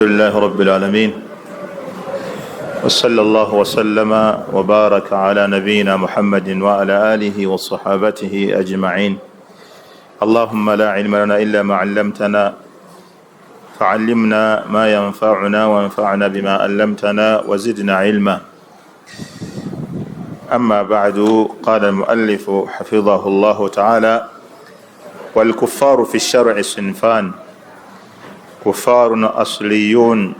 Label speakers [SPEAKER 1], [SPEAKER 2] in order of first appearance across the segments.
[SPEAKER 1] لله رب العالمين وصلى الله وسلم وبارك على نبينا محمد وعلى آله وصحابته أجمعين. اللهم لا علم لنا إلا ما علمتنا فعلمنا ما ينفعنا وانفعنا بما علمتنا وزدنا علما. أما بعد، قال المؤلف حفظه الله تعالى: والكفار في الشرع صنفان: كفار أصليون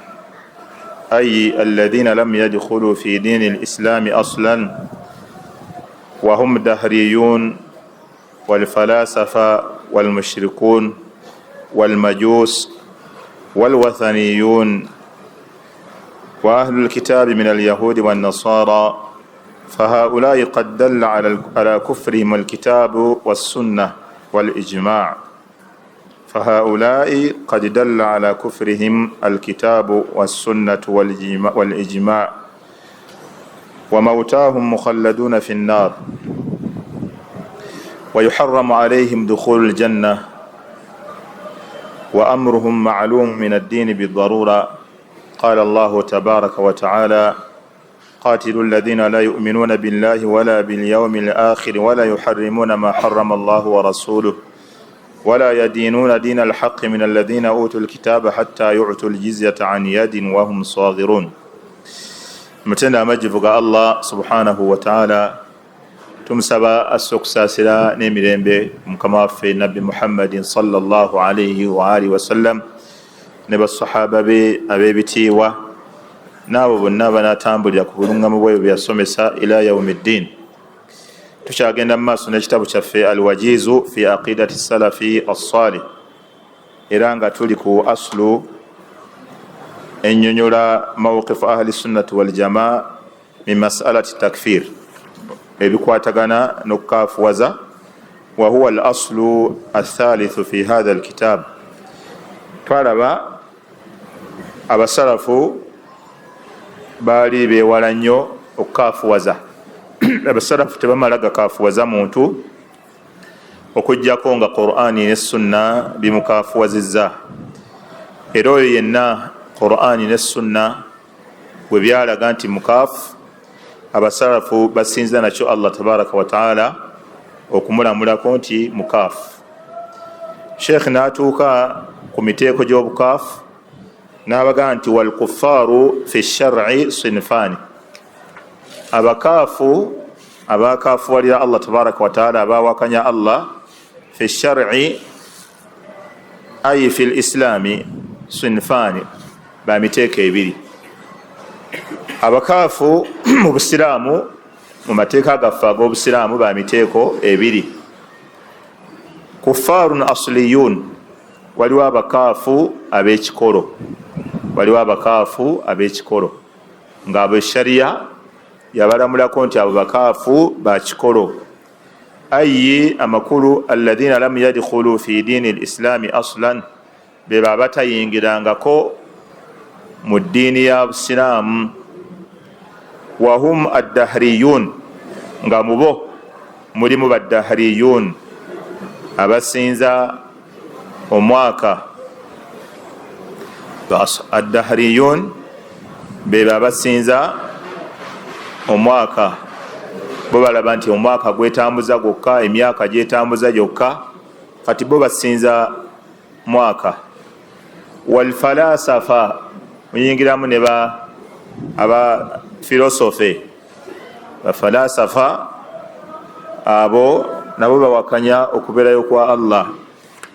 [SPEAKER 1] أي الذين لم يدخلوا في دين الإسلام أصلا، وهم دهريون والفلاسفة والمشركون والمجوس والوثنيون وأهل الكتاب من اليهود والنصارى، فهؤلاء قد دل على كفرهم الكتاب والسنة والإجماع. فهؤلاء قد دل على كفرهم الكتاب والسنة والإجماع، وموتاهم مخلدون في النار، ويحرم عليهم دخول الجنة، وأمرهم معلوم من الدين بالضرورة. قال الله تبارك وتعالى: قاتلوا الذين لا يؤمنون بالله ولا باليوم الآخر ولا يحرمون ما حرم الله ورسوله ولا يدينون دين الحق من الذين أوتوا الكتاب حتى يعطوا الجزية عن يد وهم صاغرون. متنا مجفق الله سبحانه وتعالى تمسبا السكساسلا نمرين بي مكما في النبي محمد صلى الله عليه وآله وسلم نبا الصحابة بي أبي بتيوة نابو بنابا ناتامبل يكبرون مبوي بيسومسا إلى يوم الدين. tukyagenda mu maaso n'ekitabo kyaffe alwajizu fi aqidati salafi assalih, era nga tuli ku aslu ennyonnyola mawqifu ahli sunnati waljamaa min masalati takfir, ebikwatagana n'okukaafuwaza. wa huwa al aslu athalithu fi hadha alkitab. twalaba abasalafu baali beewala nnyo okukaafuwaza. abasalafu tebamala gakaafuwaza muntu okujjako nga Qur'ani ne Sunna bimukaafuwazizza. Era oyo yenna Qur'ani ne Sunna bwe byalaga nti mukaafu, abasalafu basinza nakyo Allah tabaraka wa taala okumulamulako nti mukaafu. Sheikh n'atuuka ku miteeko gy'obukaafu n'abaga nti wal kuffaaru fi shar'i sinfaani. abakaafu abakaafuwalira Allah tabaraka wa taala, abawakanya Allah fi shar'i ay fi lislami sinfaani, bamiteeka ebiri. abakaafu mu busiraamu, mu mateeka gaffe ag'obusiraamu, bamiteeko ebiri. kuffaarun asliyun, waliwo abakaafu ab'ekikolo, waliwo abakaafu ab'ekikolo nga ab'eshariya yabalamulako nti abo bakaafu bakikolo. ayi amakulu alladhina lam yadkhulu fi dini lislami aslan, beba batayingirangako mu ddiini ya busiraamu. wahum addahriyun, nga mubo mulimu baddahriyun abasinza omwaka. addahriyun beba abasinza omwaka. bo balaba nti omwaka gwetambuza gwokka, emyaka gyetambuza gyokka, kati bo basinza mwaka. walfalasafa, muyingiramu ne aba filosofe. bafalasafa abo nabo bawakanya okubeerayo kwa Allah.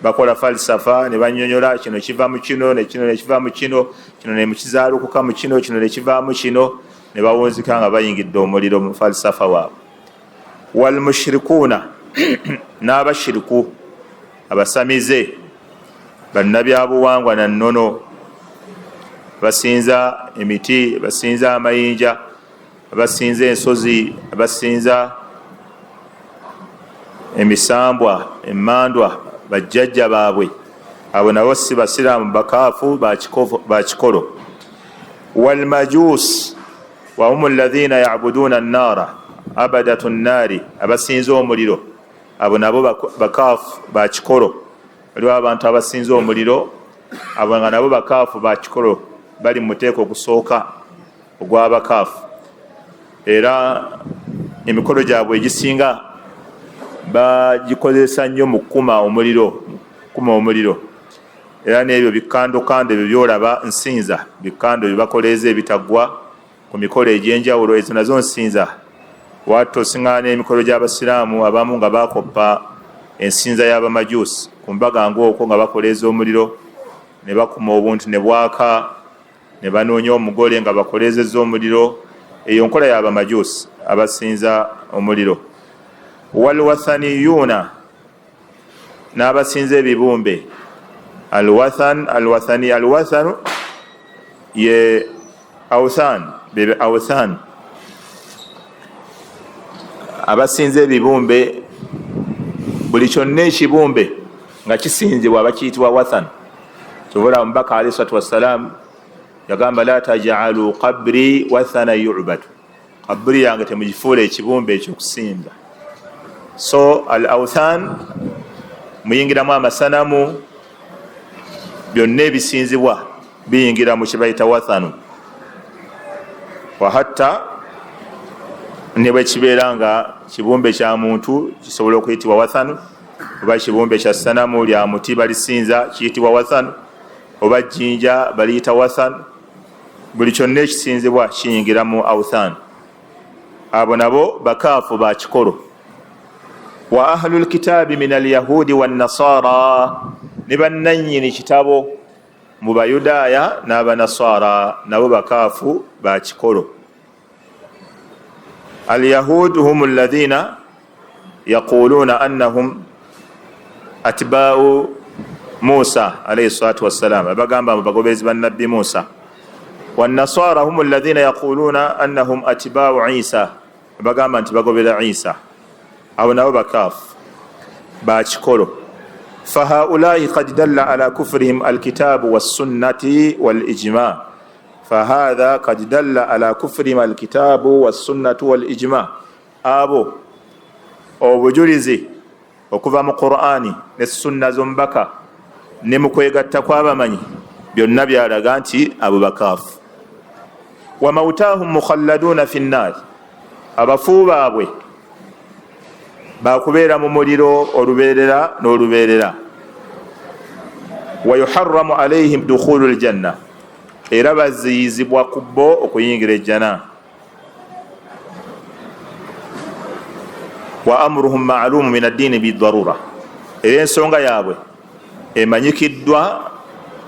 [SPEAKER 1] bakola falsafa ne banyonyola kino kiva mu kino, nekino nekiva mu kino, kino nemukizaalukuka mu kino, kino nekiva mu kino, ne bawunzika nga bayingidde omuliro mu falsafa waabwe. walmushrikuuna, n'abashiriku abasamize, bannabyabuwangwa na nnono, basinza emiti, basinza amayinja, basinza ensozi, basinza emisambwa, emmandwa, bajjajja baabwe. abo nabo si basiraamu, bakaafu bakikolo. walmajuus wahum alladhina ya'buduna an-nara abadatu an-nari, abasinza omuliro, abo nabo bakaafu bakikolo. waliwo abantu abasinza omuliro, abo nga nabo bakaafu bakikolo. bali mu muteeko ogusooka ogw'abakaafu, era emikolo gyabwe egisinga bagikozesa nnyo mu kukuma omuliro, era n'ebyo bikandokando ebyo byolaba nsinza, bikando byebakoleeza ebitaggwa ku mikolo egy'enjawulo, ezo nazo nsinza. Watu osiŋŋaana n'emikolo gy'abasiraamu abamu nga bakoppa ensinza y'abamajuusi ku mbaga ng'okwo nga bakoleeza omuliro, ne bakuma obuntu ne bwaka, ne banoonya omugole nga bakoleezezza omuliro. Eyo nkola y'abamajuusi abasinza omuliro. Walwathaniyuuna, n'abasinza ebibumbe. Alwathanu ye awthan, bebe awthan, abasinza ebibumbe. Buli kyonna ekibumbe nga kisinzibwa bakiyitibwa wathan. Kyobula omubaka alayhi salatu wassalamu yagamba la taj'alu qabri wathana yu'badu, qabri yange temugifuula ekibumbe ekyokusinza. So al awthan muyingiramu amasanamu, byonna ebisinzibwa biyingira mu kibayita wathanu. Wahatta ne bwe kibeera nga kibumbe kya muntu kisobola okuyitibwa wathanu, oba kibumbe kya sanamu lya muti balisinza kiyitibwa wathanu, oba jjinja baliyita wathanu. Buli kyonna ekisinzibwa kiyingira mu awthan. Abo nabo bakaafu ba kikolo. Wa ahlul kitaabi min alyahudi wannasara, ne bannannyini kitabo mu bayudaaya n'abanasara, nabo bakaafu ba kikolo. Alyahud hum alladhina yaquluna annahum atba'u Musa alayhi salatu wassalam, abagamba bagobezi ba nabbi Musa. Wannasara hum alladhina yaquluna annahum atba'u Isa, abagamba nti bagobera Isa. Abo nabo bakaafu ba kikolo. Fahaulai qad dalla ala kufrihim alkitabu wassunnati walijma. Fahadha qad dalla ala kufrihim alkitabu wassunnati walijma. Abo obujulizi okuva mu Qur'ani ne sunna z'omubaka ne mu kwegatta kw'abamanyi byonna byalaga nti abo bakaafu. Wa mautahum mukhalladuna fi nnaar, abafu baabwe bakubeera mu muliro olubeerera n'olubeerera. Wa yuharramu alayhim dukhulu aljanna, era baziyizibwa ku bo okuyingira ejjana. Wa amruhum ma'lumu min ad-dini bidarura, era ensonga yaabwe emanyikiddwa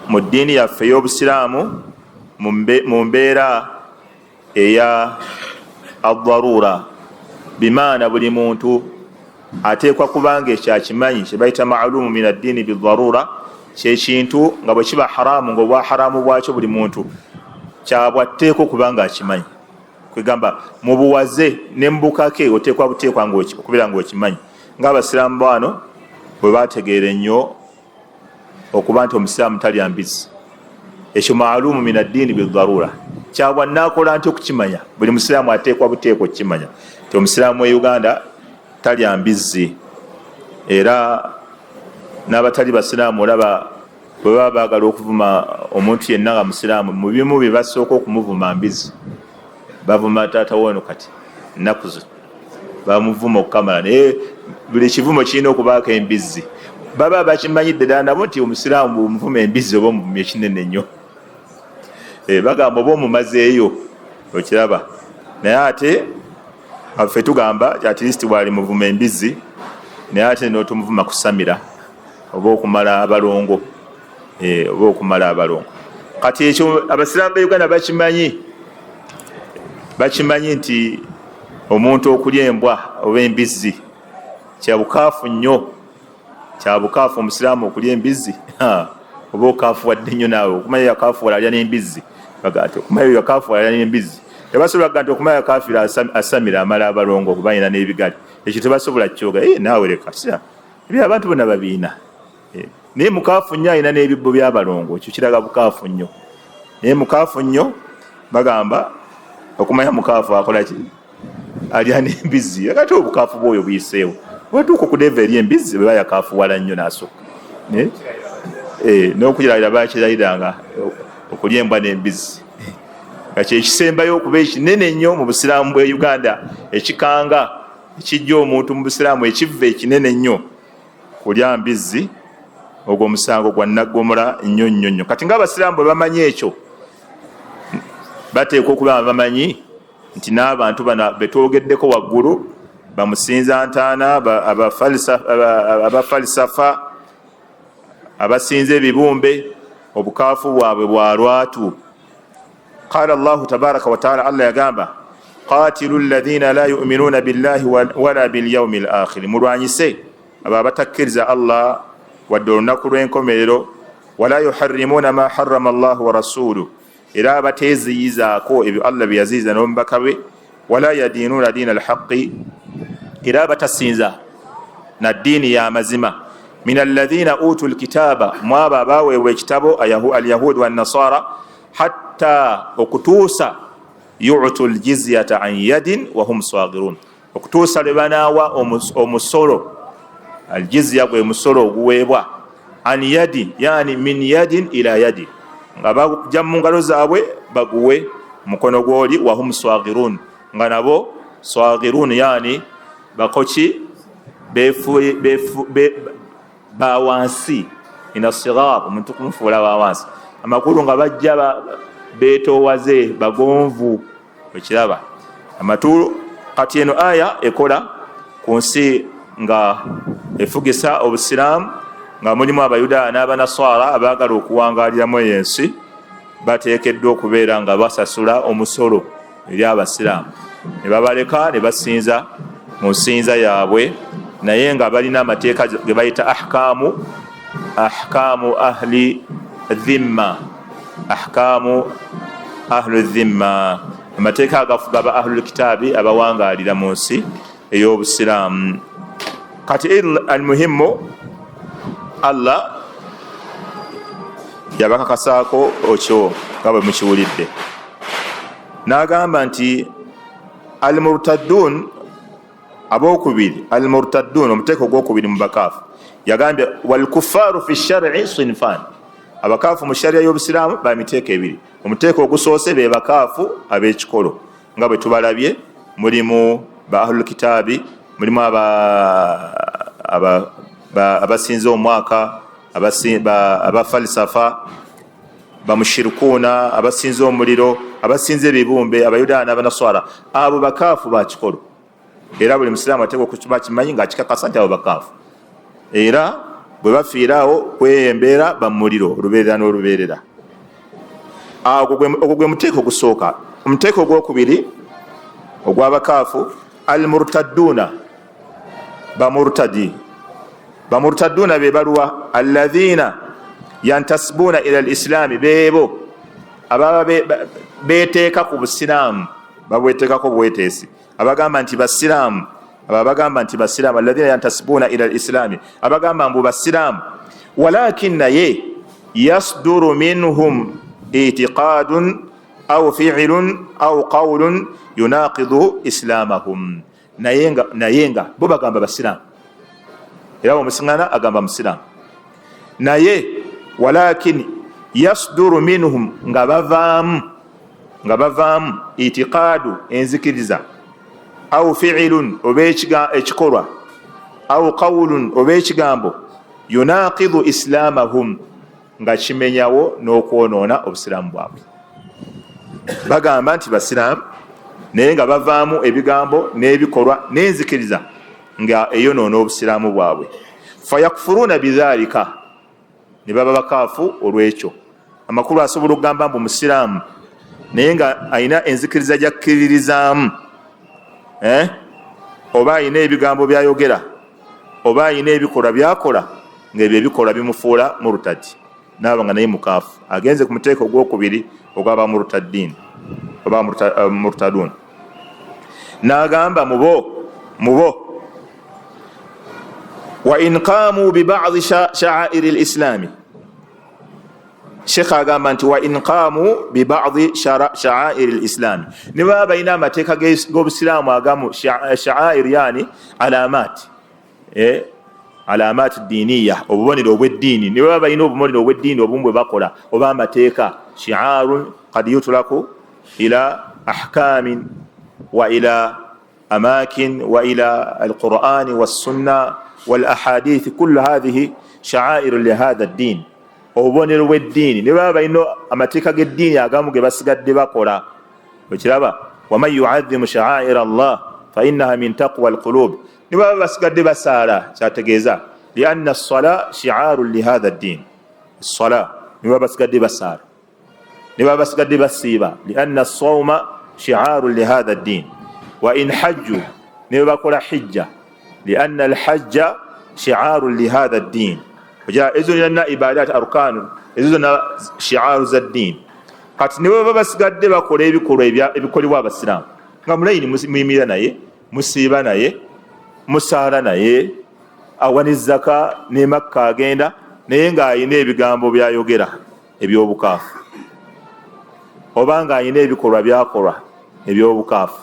[SPEAKER 1] mu ddiini yaffe ey'obusiraamu mu mbeera eya ad-darura, bimaana buli muntu ateekwa kubanga ekyakimanyi kyebayita ma'lumu min ad-dini bidarura, kyekintu nga bwe kiba haramu ng'obwa haramu bwakyo buli muntu kyabwe ateekwa okubanga akimanyi. Kwegamba mu buwaze ne mu bukake oteekwa okubeera ng'okimanyi. Ng'abasiraamu bano bwe bategeera ennyo okuba nti omusiraamu talya mbizzi, ekyo ma'lumu min ad-dini bidarura, kyabwe naakola nti okukimanya. Buli musiraamu ateekwa buteekwa okukimanya nti omusiraamu e Uganda talya mbizzi. Era n'abatali basiraamu olaba bwe baba baagala okuvuma omuntu yenna nga musiraamu, mu bimu bye basooka okumuvuma mbizzi. Bavuma taata wono kati nnaku zo bamuvuma okukamala, naye buli kivumo kirina okubaako embizzi. Baba bakimanyidde ddala nabo nti omusiraamu bw'omuvuma embizzi oba omuvumya ekinene nnyo. Bagamba oba omumazeeyo okiraba, naye ate ffe tugamba at least bwali muvuma embizzi, naye ate n'otumuvuma kusamira oba okumala abalongo, oba okumala abalongo. Kati ekyo abasiraamu ba Uganda bakimanyi nti omuntu okulya embwa oba embizzi kyabukaafu nnyo, kyabukaafu omusiraamu okulya embizzi. Oba okaafuwadde nnyo naawe okumanya yakaafuwala alya n'embizzi. Bagati okumanya yakaafuwala alya n'embizzi. Tebasobola kugamba okumanya yakaafuwala asamira amala abalongo kuba alina n'ebigali. Ekyo tebasobola kyoga. Naawe leka sira ebyo abantu bonna babiina. Naye mukaafu nnyo alina n'ebibbo by'abalongo, ekyo kiraga bukaafu nnyo. Naye mukaafu nnyo bagamba okumanya mukaafu akola ki? Alya n'embizzi. Kati obukaafu bw'oyo buyiseewo. Watuuka okudeva eri embizzi bwe bayakaafuwala nnyo n'asukka. N'okukirayira bakirayiranga okulya embwa n'embizzi nga kyekisembayo okuba ekinene nnyo mu busiraamu bwe Uganda, ekikanga ekijja omuntu mu busiraamu ekivva ekinene nnyo kulya mbizzi. Ogwo omusango gwa naggomola nnyo nnyo nnyo. Kati ng'abasiraamu bwe bamanyi ekyo, bateekwa okuba bamanyi nti n'abantu bano betwogeddeko waggulu bamusinza ntaana, abafalisafa, abasinza ebibumbe, obukaafu bwabwe bwa lwatu. Qala Allahu tabaraka wa taala, Allah yagamba qatilu alladhina la yu'minuna billahi wala bil yawmil akhir, mulwanyise abo abatakkiriza Allah wadde olunaku lw'enkomerero. Wala yuharrimuna ma harrama Allahu wa rasuluhu, era abateeziyizaako ebyo Allah bye yaziyiza n'omubaka be. Wala yadiinuna diina alhaqqi, era abatasinza na ddiini y'amazima. Min alladhina utul kitaba, mwabo abaaweebwa ekitabo alyahudi wannasara, hatta okutuusa yu'tul jizyata an yadin wa hum saghirun, okutuusa lwe banaawa omusolo. Aljizya gwe musolo oguweebwa an yadin, yani min yadin ila yadin, nga bajja mu ngalo zaabwe baguwe mukono gw'oli. Wa hum saghirun, nga nabo saghirun yani bakoki bawansi, ina sigar, omuntu kumufuula bawansi, amakulu nga bajja betoowaze bagonvu. Ekiraba amatulu. Kati eno aya ekola ku nsi nga efugisa obusiraamu, nga mulimu abayudaaya n'abanaswara abaagala okuwangaaliramu eyo ensi, bateekeddwa okubeera nga basasula omusolo eri abasiraamu, ne babaleka ne basinza mu nsinza yaabwe, naye nga balina amateeka ge bayita ahkaamu ahli dhimma, ahkaamu ahlu dhimma, amateeka agafuga aba ahlul kitaabi abawangaalira mu nsi ey'obusiraamu. Kati almuhimmu, Allah yabakakasaako okyo nga bwe mukiwulidde, n'agamba nti almurtaddun, abokubiri, almurtaddun, omuteeko ogwokubiri mu bakaafu, yagambye walkuffaaru fi shar'i sinfan, abakaafu mu sharia y'obusiraamu ba miteeko ebiri. Omuteeko ogusoose be bakaafu ab'ekikolo, nga bwe tubalabye, mulimu ba ahlul kitaabi, mulimu abasinza omwaka, abafalisafa, bamushirikuuna, abasinza omuliro, abasinza ebibumbe, abayudaaya n'abanaswara. Abo bakaafu ba kikolo, era buli musiraamu ateekwa okuba kimanyi ng'akikakasa nti abo bakaafu, era bwe bafiiraawo kweyembeera bamuliro olubeerera n'olubeerera. Ogwo gwe muteeko ogusooka. Omuteeko ogwokubiri ogw'abakaafu, almurtadduna, bamurtadduna be baluwa, alladhina yantasibuna ila alislaami, beebo ababa beteeka ku busiraamu, babweteekako bweteesi, abagamba nti basiraamu, abagamba nti basiraamu, alladhina yantasibuna ila alislaami, abagamba mbu basiraamu. Walakin naye yasduru minhum itiqadun aw fi'lun aw qawlun yunaqidu islamahum, naye nga bo bagamba basiraamu, era omusiŋŋana agamba musiraamu, naye walakin yasduru minhum, nga bavaamu itiqaadu, enzikiriza, aw fi'lun, oba ekikolwa, aw qawlun, oba ekigambo, yunaqidu islamahum, nga kimenyawo n'okwonoona obusiraamu bwabwe. Bagamba nti basiraamu naye nga bavaamu ebigambo n'ebikolwa n'enzikiriza nga eyonoona obusiraamu bwabwe. Fayakfuruuna bidhalika, ne baba bakaafu olw'ekyo. Amakulu asobola okugamba mbu musiraamu naye nga alina enzikiriza gy'akkiririzaamu, oba alina ebigambo by'ayogera, oba alina ebikolwa by'akola, ng'ebyo ebikolwa bimufuula murtadi, naaba nga naye mukaafu. Agenze ku muteeko ogwokubiri ogwaba murtaddin oba murtadun, n'agamba mubo wa in qaamu bi ba'di sha'airi al-islami. Sheikh agamba nti wa in qaamu bi ba'di sha'airi al-islami, ne baba balina amateeka g'obusiraamu agamu, sha'air yani alamat, alamat diniya, obubonero obw'eddiini, ne baba balina obubonero obw'eddiini obumu bwe bakola, oba amateeka, شعار قد يطلق إلى أحكام وإلى أماكن وإلى القرآن والسنة والأحاديث. كل هذه شعائر لهذا الدين obubonero bw'eddiini ne baba ino amateeka g'eddiini agamu ge basigadde bakola wekiraba waman yu'azzimu sha'aira Allah fa innaha min taqwa alqulub ne baba basigadde basaala kyategeeza lianna as-sala shi'aru lihadha ad-din as-sala ne baba basigadde basaala ne baba basigadde basiiba lianna as-sawma shi'aru lihadha ad-din wa in hajju ne bakola hijja lianna al-hajja shi'aru lihadha ad-din ezo zonna ibadat arkanu ezo zonna shi'aru zaddin. Kati ne baba basigadde bakola ebikolwa ebikolebwa abasiraamu nga mulayini muyimira naye musiiba naye musaala naye awani zaka ne Makka agenda naye ng'ayina ebigambo byayogera ebyobukaafu oba ng'ayina ebikolwa byakolwa ebyobukaafu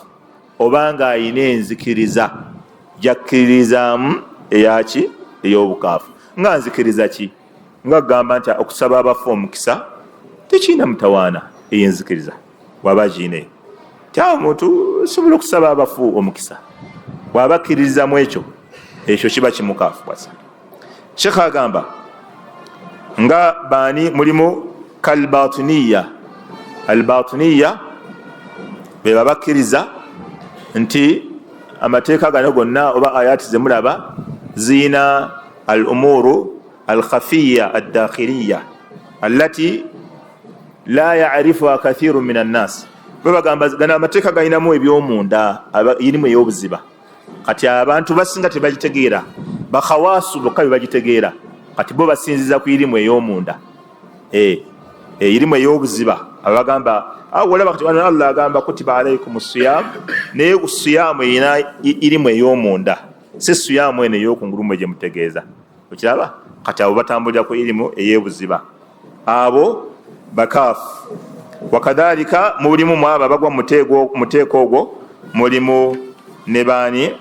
[SPEAKER 1] oba ng'ayina enzikiriza gyakkiririzaamu eyaki ey'obukaafu. Nga nzikiriza ki? Nga gamba nti okusaba abafu omukisa tekiina mutawaana ey'enzikiriza waba kiine tyawo omuntu osobola okusaba abafu omukisa bw'aba akkiririzamu ekyo kiba kimukaafu bwasa. Sheikh agamba nga baani mulimu kalbatiniya. Albatiniya be babakkiriza nti amateeka gano gonna oba ayati zemulaba ziina الأمور الخفية الداخلية التي لا يعرفها كثير من الناس. Bagamba amateeka galinamu ebyomunda irimu ey'obuziba kati abantu basinga tebagitegeera bakhawaasu bokka bebagitegeera kati bo basinziza ku irimu ey'omunda irimu ey'obuziba abagamba olaba kati Allah agamba kutiba alaykum siyam naye siyamu erina irimu ey'omunda si siyamu eno ey'okungulumu gye mutegeeza okiraba kati abo batambulira ku irimu ey'ebuziba abo bakaafu. Wakadhalika mulimu mwaba bagwa muteeko ogwo mulimu ne baani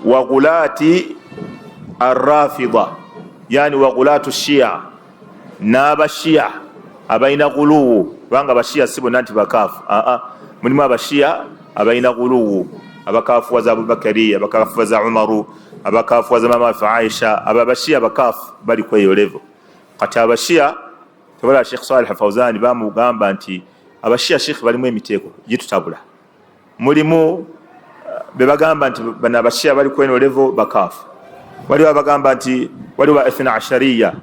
[SPEAKER 1] wagulati arrafida yani wagulatu shia n'abashia abalina guluwu kubanga abashia si bonna nti bakaafu mulimu abashia abalina guluwu abakafuwaza Abubakari abakafuwaza Umaru abakafuwaza mama Aisha abashia bakaafu bali kweyo level. Kati abashia tebala Sheikh Salih Fawzan bamugamba nti abashia Sheikh balimu emiteeko gitutabula mulimu bebagamba nti bana abashia bali kweyo level bakaafu waliwo abagamba nti waliwo 12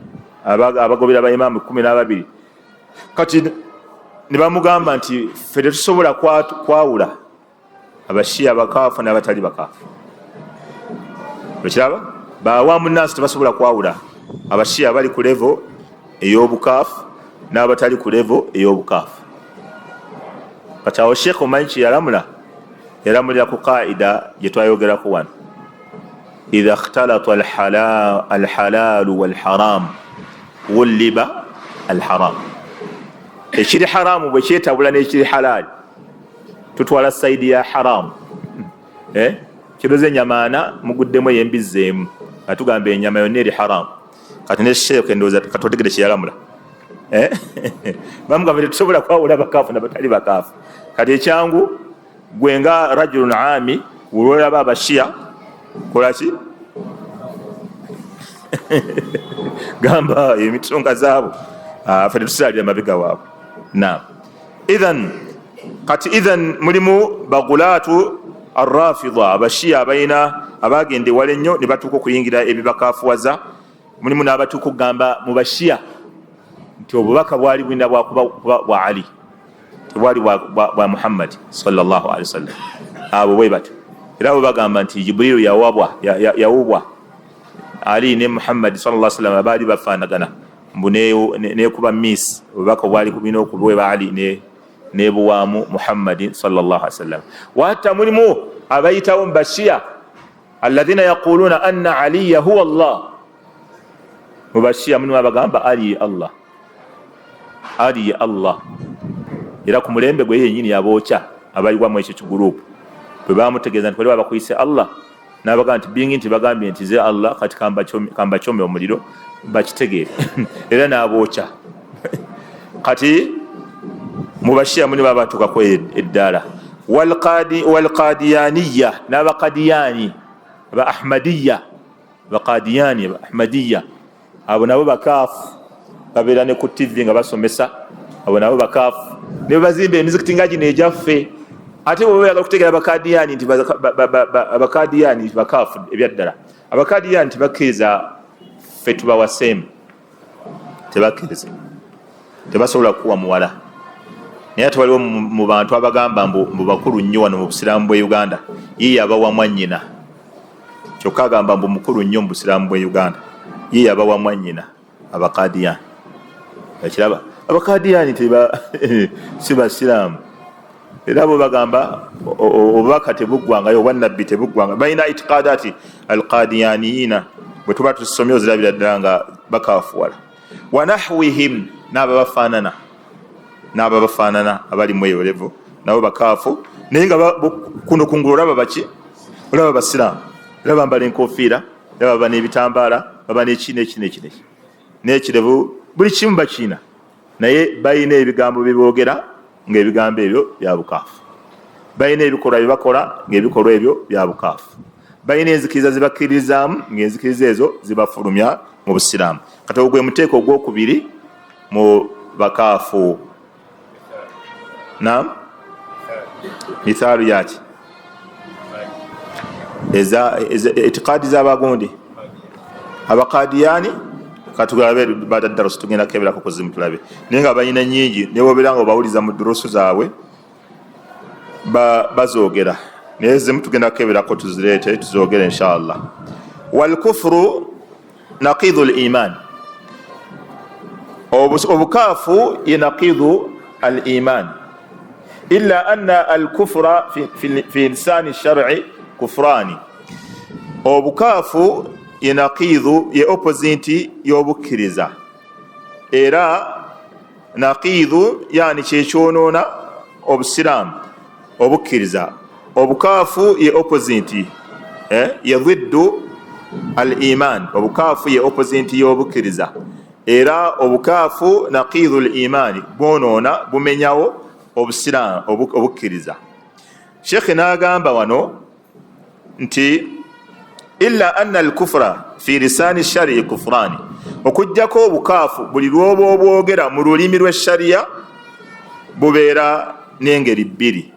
[SPEAKER 1] abagobera ba imamu 12 kati ne bamugamba nti fede tusobola kwawula abashia bakaafu n'abatali bakaafu okiraba bawamu nnansi tebasobola kwawula abashia bali ku level ey'obukaafu n'abatali ku level ey'obukaafu. Kati awo Sheikh omanyi yalamulira ku qaida gye twayogerako wano idha ikhtalata alhalalu walharam wulliba alharam. Ekiri haramu bwe kyetabula n'ekiri halali tutwala saidi ya haramu kiroze enyamaana muguddemu ey'embizzeemu nga tugamba enyama yonna eri haramu. Kati ne Sheikh endowooza katotegere kyeyalamula bamugamba tetusobola kwawula bakaafu n'abatali bakaafu. Kati ekyangu gwe nga rajulun ami olwolaba abashia kolaki gamba emitonga zaabo fe tetusalira mabega waabo. Naam, idhan mulimu bagulatu arrafida abashia abalina abagende wala ennyo ne batuuka okuyingira ebibakaafuwaza. Mulimu n'abatuuka okugamba mu bashia nti obubaka bwali bulina bwakuba bwa Ali tebwali bwa Muhammad sallallahu alaihi wasallam. Abo bwe batyo era abo bagamba nti Jibrilu yawubwa Ali ne Muhammad sallallahu alaihi wasallam baali bafaanagana mbu nekuba miss obubaka bwali kubina okulweba Ali nebuwaamu Muhammad sallallahu alaihi wasallam. Wata mulimu abayitawo mbashia alladhina yaquluna anna aliya huwa Allah. Mubashia mulimu abagamba Ali Allah era ku mulembe gwe yennyini yabookya abaligwamu ekyo kigurupu bwe bamutegeeza nti baliwo abakuyise Allah n'abagamba nti bingi nti bagambye nti ze Allah kati kambachome omuliro bakitegeere era n'abookya kati mubashia muni babatuka ko eddala walqadiyaniya n'abaqadiyani ba ahmadiyya baqadiyani ba ahmadiyya abo nabo bakaafu babeera ne ku TV nga basomesa abo nabo bakaafu ne bazimba emizikiti nga gino ejaffe ate bwe bayagala okutegeera abakadiyani nti abakadiyani bakaafu ebyaddala abakadiyani tebakkiriza ffe tubawaseemu tebakkiriza tebasobola kuwa muwala naye ate waliwo mu bantu abagamba mbu bakulu nnyo wano mu busiraamu bwe Uganda ye yabawa mwannyina kyokka agamba mbu mukulu nnyo mu busiraamu bwe Uganda ye yabawa mwannyina abakadiyani ekiraba abakadiyani si basiraamu era bo bagamba obubaka tebuggwangayo obwannabbi tebuggwanga balina itiqadati alqadiyaniyina bwe tuba tusomye ozirabira ddala nga bakaafuwala wanahwihim n'ababafaanana abali mweyolevu nabo bakaafu naye nga kuno kungulu olaba baki olaba basiraamu era bambala enkofiira era baba n'ebitambaala baba neki n'ekirevu buli kimu bakiina naye balina ebigambo byeboogera ng'ebigambo ebyo bya bukaafu balina ebikolwa bye bakola ng'ebikolwa ebyo bya bukaafu balina enzikiriza zibakkirizaamu ng'enzikiriza ezo zibafulumya mu busiraamu kati ogwo gwe muteeko ogwokubiri mu bakaafu naam mithaalu yaki etiqaadi z'abagundi abakadiyani katugalabe badaddarosi tugenda keberako kuzimu tulabe naye nga balina nyingi newobeera nga obawuliza mu durusu zaabwe bazoogera naye zimu tugenda keberako tuzireete tuzoogere inshallah. Walkufuru naqidu liman, obukaafu ye naqidu aliman illa anna alkufra fi lisani shar'i kufrani. Obukaafu ye naqidu ye opposite y'obukkiriza, era naqidu yani kyekyonoona obusiraamu obukkiriza. Obukaafu ye opposite ye dhiddu al-iman, obukaafu ye opposite y'obukkiriza, era obukaafu naqidu al-imani, bwonoona bumenyawo obusiraamu obukkiriza. Sheikh n'agamba wano nti illa anna al-kufra fi lisani shari'i kufrani, okujjako obukaafu buli lwoba obwogera mu lulimi lw'eshariya bubeera n'engeri bbiri.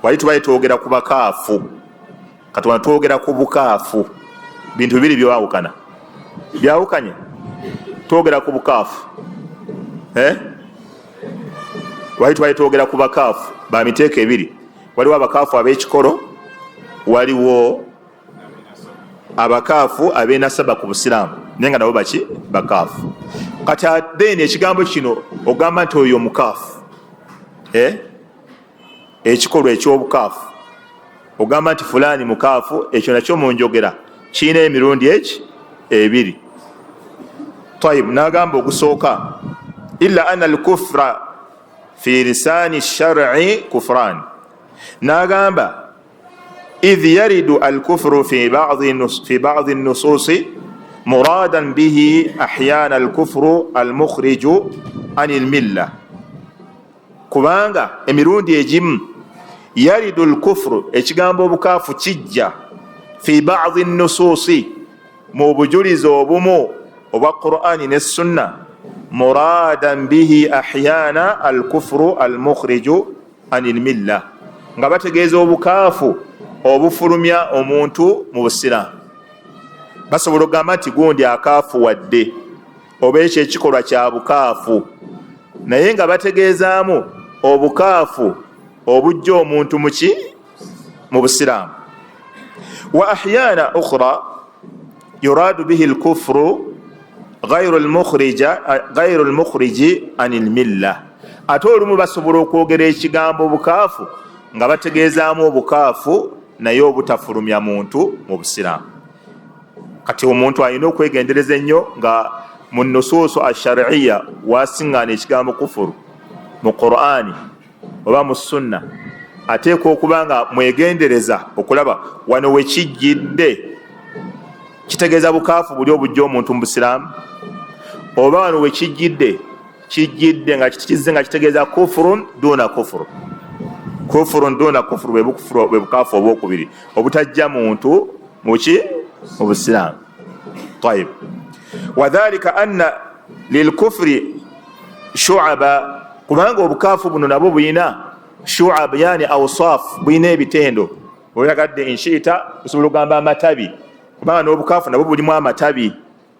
[SPEAKER 1] Wali tubaye twogera ku bakaafu, kati wano twogera ku bukaafu, bintu bibiri byawukana, byawukanye. Twogera ku bukaafu, wali tubaye twogera ku bakaafu ba miteeko ebiri. Waliwo abakaafu ab'ekikolo, waliwo abakaafu ab'enasaba ku busiraamu, naye nga nabo baki bakaafu. Kati then ekigambo kino ogamba nti oyo mukaafu, ekikolwa eky'obukaafu ogamba nti fulani mukaafu, ekyo nakyo mu njogera kirina emirundi eki ebiri. Tayib, n'agamba ogusooka illa anna al-kufra fi lisani shar'i kufran, n'agamba idh yaridu al-kufru fi ba'dhi an-nususi muradan bihi ahyana al-kufru al-mukhriju anil milla, kubanga emirundi egimu yaridu al-kufru, ekigambo obukaafu kijja fi ba'dhi an-nususi, mu bujulizi obumu obwa Qur'ani ne Sunna, muradan bihi ahyana al-kufru al-mukhriju anil milla, nga bategeeza obukaafu obufulumya omuntu mu busiraamu. Basobola okugamba nti gundi akaafuwadde oba ekyo ekikolwa kya bukaafu, naye nga bategeezaamu obukaafu obujja omuntu muki mu busiraamu. Wa ahyana ukhra yuradu bihi al-kufru ghayru al-mukhriji anil milla, ate olumu basobola okwogera ekigambo obukaafu nga bategeezaamu obukaafu naye obutafulumya muntu mu busiraamu. Kati omuntu alina okwegendereza ennyo nga mu nusuusu ash-shar'iyya wasiŋŋaana ekigambo kufuru mu Qur'ani oba mu Sunna, ateekwa okuba nga mwegendereza okulaba wano we kijjidde kitegeeza bukaafu buli obujja omuntu mu busiraamu, oba wano we kijjidde kijidde nga kizze nga kitegeeza kufurun duna kufuru. Kufurun duna kufuru bwe bukaafu obwokubiri obutajja muntu muki mu busiraamu. Tayib. Wadhalika anna lilkufri shu'aba, kubanga obukaafu buno nabwo buyina shu'ab, yani awsaf, buyina ebitendo. Oyagadde inshita osobola okugamba amatabi, kubanga n'obukaafu nabwo bulimu amatabi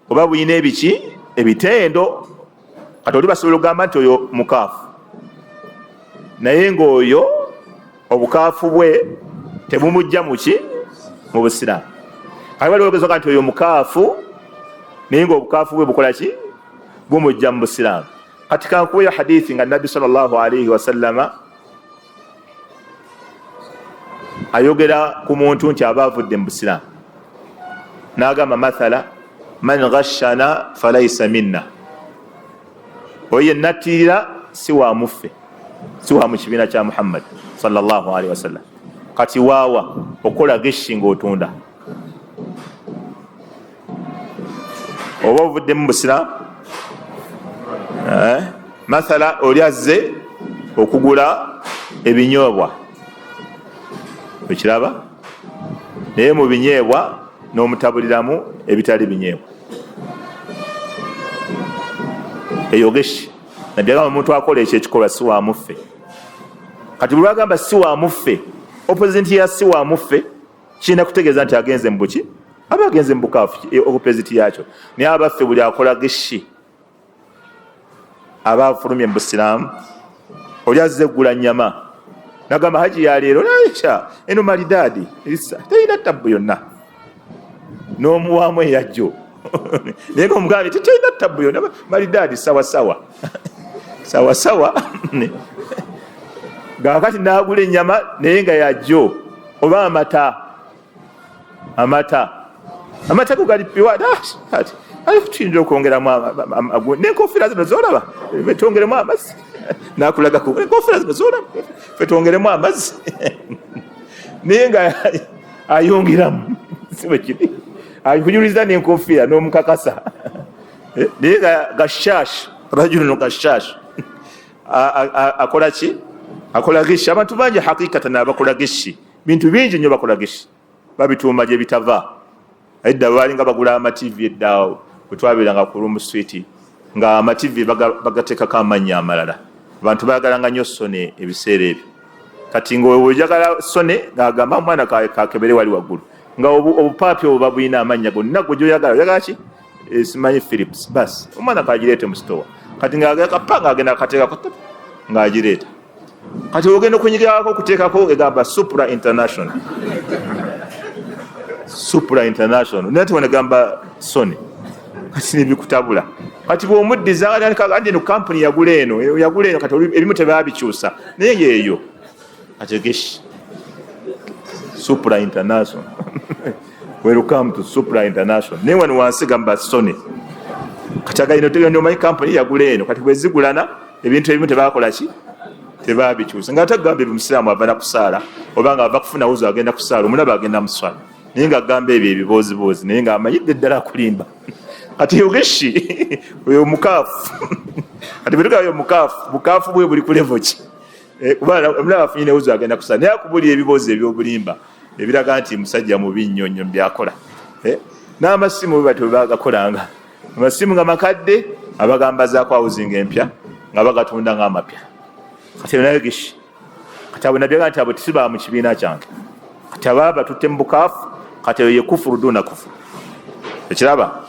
[SPEAKER 1] oba buyina ebiki ebitendo. Kati oli basobola okugamba nti oyo mukaafu, naye ng'oyo obukaafu bwe tebumujja muki mu busiraamu. Kati waliwo ogezoka nti oyo mukaafu naye ng'obukaafu bwe bukola ki bumujja mu busiraamu. Kati kankuweyo hadithi nga Nabbi sallallahu alayhi wasallama ayogera ku muntu nti aba avudde mu busiraamu, n'agamba mathala man ghashana falaysa minna, oyo yennatirira si wa muffe, si wa mu kibiina kya Muhammad sallallahu alayhi wasallam. Kati waawa okola geshi ng'otunda, oba ovudde mu busiraamu mathala oli azze okugula ebinyoobwa, okiraba, naye mu binyeebwa n'omutabuliramu ebitali binyeebwa, eyo geshi. Nabyagamba omuntu akola ekyo ekikolwa si wa muffe. Kati bwe bagamba si wa muffe, opposite ya si wa muffe kirina kutegeeza nti agenze mu buki, aba agenze mu bukaafu, opposite yakyo. Naye abaffe buli akola geshi aba afulumye mu busiraamu. Oli azze gula nnyama nagamba haji ya leero naisha eno malidaadi terina tabbu yonna, n'omuwaamu eyajjo naye ng'omugambe terina tabbu yonna, malidaadi sawasawa sawasawa. Gaakati n'agula ennyama naye nga yajjo, oba amata go galipiwa tuyinza okwongeramu n'enkofiira zino zolaba twongeremu amazzi, nakulaga ku enkofiira zino zolaba fe twongeremu amazzi naye nga ayongeramu sibe kiri akunyuliza n'enkofiira n'omukakasa naye nga gashash rajulun gashash akola ki, akola gishi. Abantu bangi hakikatan abakola gishi, bintu bingi nnyo bakola gishi, babituuma gye bitava. Edda balinga bagula amativi eddaawo bwe twabeeranga ku Room Street nga amativi bagateekako amannya amalala. Abantu bayagalanga nnyo sone ebiseera ebyo. Kati ng'ojagala sone ng'agamba omwana kakebere wali waggulu, nga obupaapi obwo babulina amannya gonna gwe gy'oyagala oyagala ki simanyi Philips, basi omwana kagireete mu sitowa. Kati ng'agakapa ng'agenda akateekako ng'agireeta. Kati ogenda okunyigirako okuteekako egamba Supra International Supra International nati wanagamba Sony, kati nibikutabula. Kati bw'omuddiza andi no company yagula eno kati ebimu tebabikyusa naye yeeyo kati geshi Supra International welcome to Supra International, naye wano wansi gamba Sony. Kati agalino tegenda omanyi company yagula eno, kati bwezigulana ebintu ebimu tebakola ki tebabikyusa. Nga atagamba ebimusiraamu ava na kusaala oba nga ava kufuna wuzo agenda kusaala, omulaba agenda muswala naye nga agamba ebyo ebiboozibozi naye nga amanyidde ddala akulimba. Kati yogeshi oyo mukaafu kati bwe tugayo mukaafu, bukaafu bwe buli ku level ki kuba omulaba afunye wuzo agenda kusaala naye akubuli ebiboozi ebyobulimba ebiraga nti musajja mubi nnyo nnyo by'akola. N'amasimu bwe batyo bagakolanga, amasimu nga makadde abagamba zaako awuzinga empya nga bagatunda ng'amapya. Kati naye geshi kati abo nabyaga nti abo tisiba mu kibiina kyange, kati ababa tutte mu bukaafu, kati ye kufuru duna kufuru, ekiraba.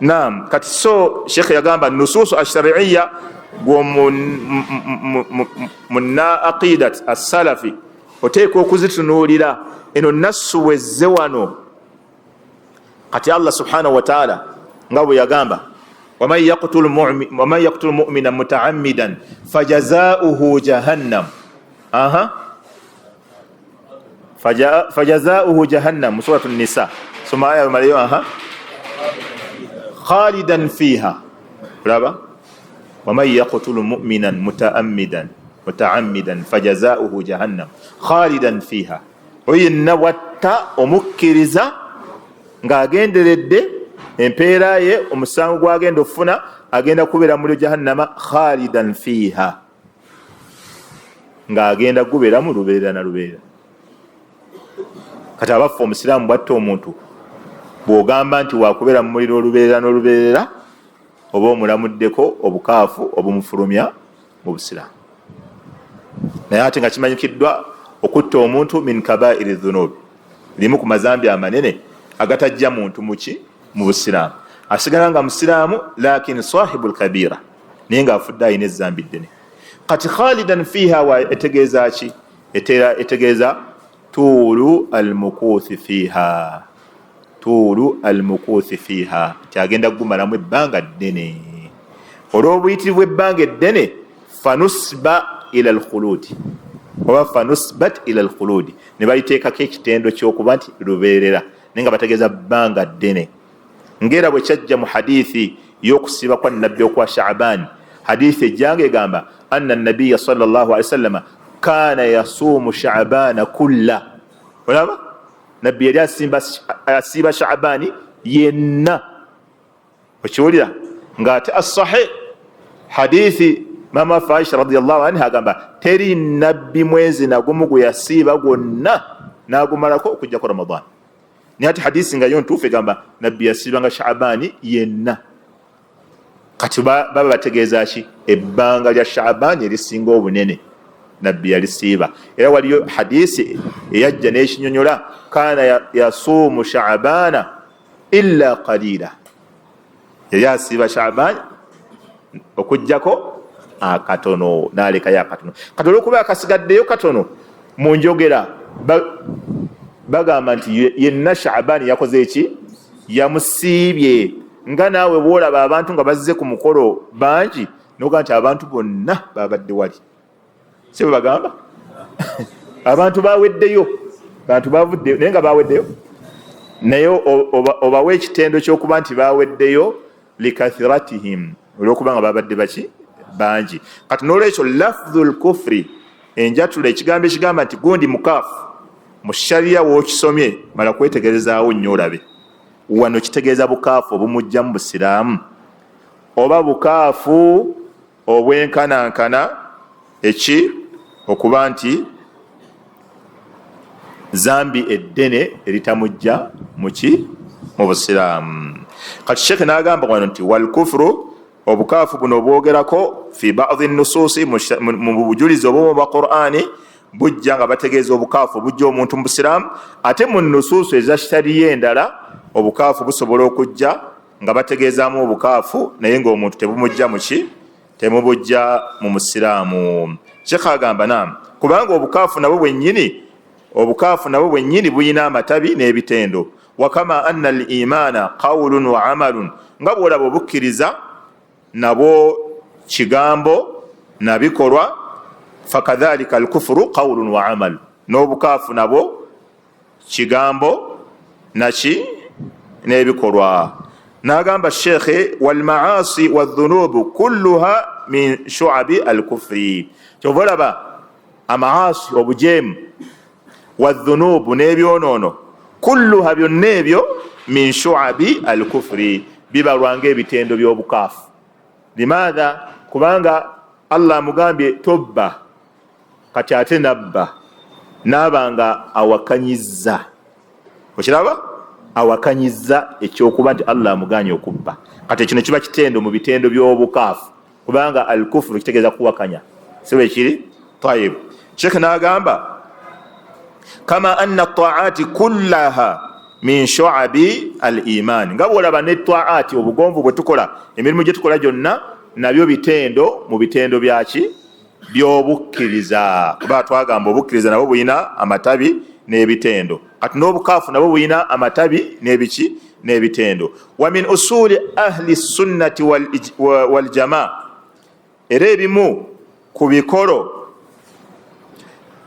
[SPEAKER 1] Naam, kati so Sheikh yagamba nususu ash-shar'iyya munna aqidat as-salafi oteekwa okuzitunuulira eno nassu wezze wano. Kati Allah subhanahu wa ta'ala nga bwe yagamba waman yaqtul mu'mina muta'ammidan fajazaa'uhu jahannam. Fajazaa'uhu jahannam, suratu Nisa. Soma aya malayo khalidan fiha. Raba waman yaqtul mu'minan muta'ammidan fajazaa'uhu jahannam khalidan fiha. Oyinna watta omukkiriza ng'agenderedde empeera ye omusango gwagenda ofuna agenda kubeera mu jahannama khalidan fiha, nga agenda gubeeramu lubeerera na lubeerera. Kati abaffe omusiraamu bwatta omuntu bw'ogamba nti wakubeera mu muliro olubeerera n'olubeerera, oba omulamuddeko obukaafu obumufulumya mu busiraamu. Naye ate nga kimanyikiddwa okutta omuntu min kabairi dhunubi, limu ku mazambi amanene agatajja muntu muki mu busiraamu. Asigala nga musiraamu lakin sahibul kabira, naye nga afudde ayina ezambi ddene. Kati khalidan fiha wa etegeeza ki? Etegeeza tuulu almukuuthi fiha, tuulu almukuuthi fiha, kyagenda gumalamu ebbanga ddene. Olw'obuyitirivu ebbanga eddene, fanusba ila alkhuludi oba fanusbat ila alkhuludi, ne baliteekako ekitendo ky'okuba nti lubeerera, naye nga bategeeza bbanga ddene. Ngera bwe kyajja mu hadithi y'okusiiba kwa nabbi okwa Sha'ban, hadithi ejjanga egamba anna nabiya sallallahu alaihi wasallam kana yasuumu Sha'bana kulla. Olaba, nabbi yali asiiba Sha'bani yenna. Okiwulira nga ate as-sahih hadithi mama Aisha radhiyallahu anha agamba teri nabbi mwezi nagumu gwe yasiiba gwonna n'agumalako okujjako Ramadan. Naye ati hadithi nga yo ntuufu egamba nabbi yasiibanga Sha'bani yenna. Kati baba bategeeza ki? Ebbanga lya Sha'bani erisinga obunene nabbi yalisiiba. Era waliyo hadithi eyajja n'ekinyonyola kana yasuumu Sha'bana illa qalila, yali asiiba Sha'bani okujjako akatono, n'alekayo akatono. Kati olw'okuba akasigaddeyo katono mu njogera bagamba nti yenna Sha'bani yakoze eki? Yamusiibye. Nga naawe bw'olaba abantu nga bazze ku mukolo bangi n'ogamba nti abantu bonna babadde wali, si bwe bagamba? Abantu baweddeyo, abantu bavuddeyo naye nga baweddeyo, naye obawa ekitendo ky'okuba nti baweddeyo likathiratihim, olw'okuba nga babadde baki? Bangi. Kati n'olwekyo lafdhul kufri, enjatula ekigambo ekigamba nti gundi mukaafu, mu shariya w'okisomye mala kwetegerezaawo nnyo olabe. Wano kitegeeza bukaafu obumujja mu busiraamu oba bukaafu obwenkanankana eki? Okuba nti zambi eddene eritamujja muki? Mu busiraamu. Kati Sheikh n'agamba wano nti wal kufru, obukaafu buno obwogerako fi ba'dhi nusuusi, mu bujulizi obumu bwa Qur'ani bujja nga bategeeza obukaafu bujja omuntu mu busiraamu, ate mu nusuusu eza kitaliyo endala obukaafu busobola okujja nga bategeezaamu obukaafu naye ng'omuntu tebumujja muki? Temubujja mu musiraamu. Sheikh agamba naam, kubanga obukaafu nabwo bwennyini buyina amatabi n'ebitendo. Wakama anna al-imaana qawlun wa amalun, nga bw'olaba obukkiriza nabwo kigambo na bikolwa, fakadhalika al-kufru qawlun wa amal, n'obukaafu nabwo kigambo naki n'ebikolwa. N'agamba Sheikh wal maasi wadh-dhunubu kulluha min shu'abi al-kufri. Kyova olaba amaasi, obujeemu, wadh-dhunubu n'ebyonoono, kulluha byonna ebyo min shu'abi al-kufri, bibalwa ng'ebitendo by'obukaafu. Limaadha? Kubanga Allah amugambye tobba, kati ate nabba, n'abanga awakanyizza. Okiraba? Awakanyizza ekyokuba nti Allah amuganye okubba. Kati kino kiba kitendo mu bitendo by'obukaafu, kubanga al-kufru kitegeeza kuwakanya. Si bwe kiri? Tayib. Sheikh n'agamba kama anna at-ta'ati kullaha min shu'abi al-iman, nga bw'olaba ne ta'ati, obugonvu bwe tukola, emirimu gye tukola gyonna nabyo bitendo mu bitendo byaki? By'obukkiriza. Kuba twagamba obukkiriza nabwo buyina amatabi n'ebitendo, kati n'obukaafu nabwo buyina amatabi n'ebiki? N'ebitendo. Wa min usuli ahli sunnati wal jamaa, era ebimu ku bikolo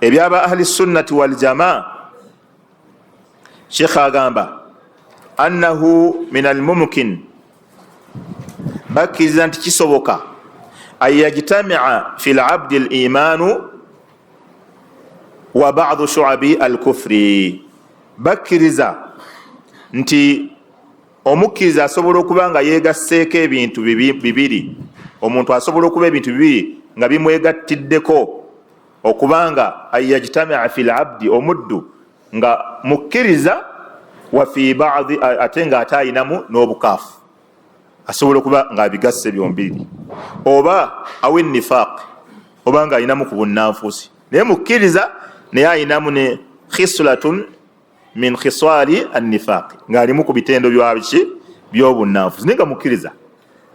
[SPEAKER 1] ebyaba ahli sunnati wal jamaa, Sheikh agamba annahu min al-mumkin, bakkiriza nti kisoboka an yajtami'a fi al-'abdi al-imanu wa ba'du shu'abi al-kufri, bakkiriza nti omukkiriza asobola okuba nga yeegasseeko ebintu bibiri. Omuntu asobola okuba ebintu bibiri nga bimwegattiddeko okubanga ayajtamia fi labdi, omuddu nga mukkiriza wa fi baadi, ate nga ate ayinamu n'obukaafu, asobola okuba nga abigasse byombiri, oba awe nifaq, oba nga ayinamu ku bunnanfuusi. Naye mukkiriza naye ayinamu ne khislatun min khiswali annifaq, ng'alimu ku bitendo byabiki by'obunnanfuusi. Naye nga mukkiriza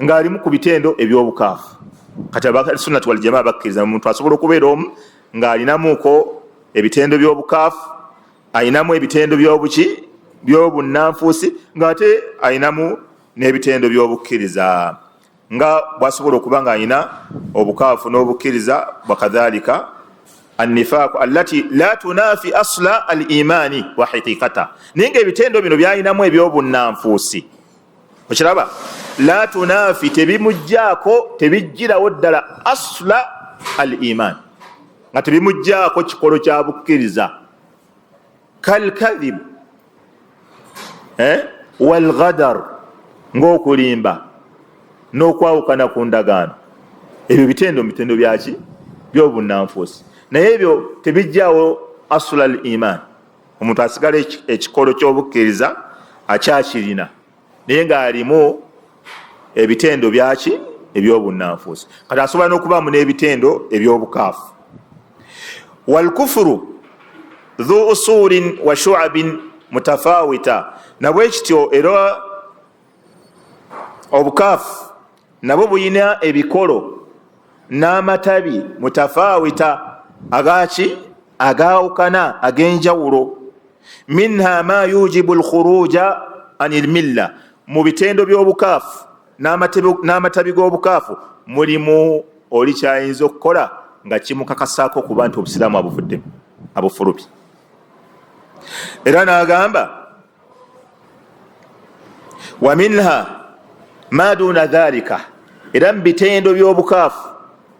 [SPEAKER 1] ng'alimu ku bitendo eby'obukaafu. Kati abasunnati wal jamaa bakkiriza omuntu asobola okubeera omu ng'alinamuko ebitendo by'obukaafu, ayinamu ebitendo by'obuki by'obunnanfuusi, ng'ate ayinamu n'ebitendo by'obukkiriza. Nga bwasobola okuba nga ayina obukaafu n'obukkiriza, wakadhalika annifaq allati la tunafi asla al-imani wa haqiqata. Naye nga ebitendo bino byayinamu eby'obunnanfuusi, okiraba, la tunafi tebimujjaako, tebijjirawo ddala asla al-iman, nga tebimujjaako kikolo kya bukkiriza. Kalkadhib walghadar, ng'okulimba n'okwawukana ku ndagaano, ebyo bitendo byaki by'obunnanfuusi. Naye ebyo tebijjaawo asula al iman, omuntu asigala ekikolo ky'obukkiriza akyakirina naye ng'alimu ebitendo byaki eby'obunnanfuusi. Kati asobola n'okubaamu n'ebitendo eby'obukaafu. Walkufuru dhu usulin wa shu'abin mutafawita, nabwe kityo era obukaafu nabwo buyina ebikolo n'amatabi mutafawita, agaki agaawukana, ag'enjawulo. Minha ma yujibu alkhuruja anil milla, mu bitendo by'obukaafu n'amatabi g'obukaafu mulimu oli kyayinza okukola nga kimukakasaako ku bantu obusiraamu abuvuddemu, abufulubi. Era n'agamba wa minha ma duna dhalika, era mu bitendo by'obukaafu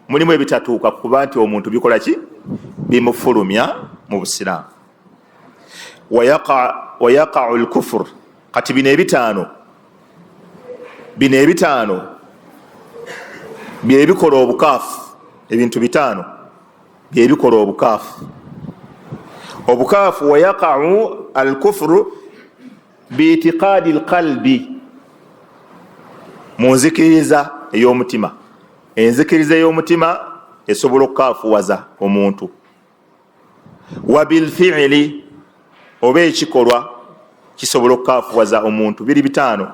[SPEAKER 1] mulimu ebitatuuka kuba nti omuntu bikola ki, bimufulumya mu busiraamu. Wayaqa'u al-kufr, kati bino ebitaano byebikola obukaafu, ebintu bitaano byebikola obukaafu. Obukaafu, wayaqa'u al-kufru biitiqaadi al-qalbi, mu nzikiriza ey'omutima. Enzikiriza ey'omutima esobola okukaafuwaza omuntu. Wa bilfi'li, oba ekikolwa kisobola okukaafuwaza omuntu. Biri bitaano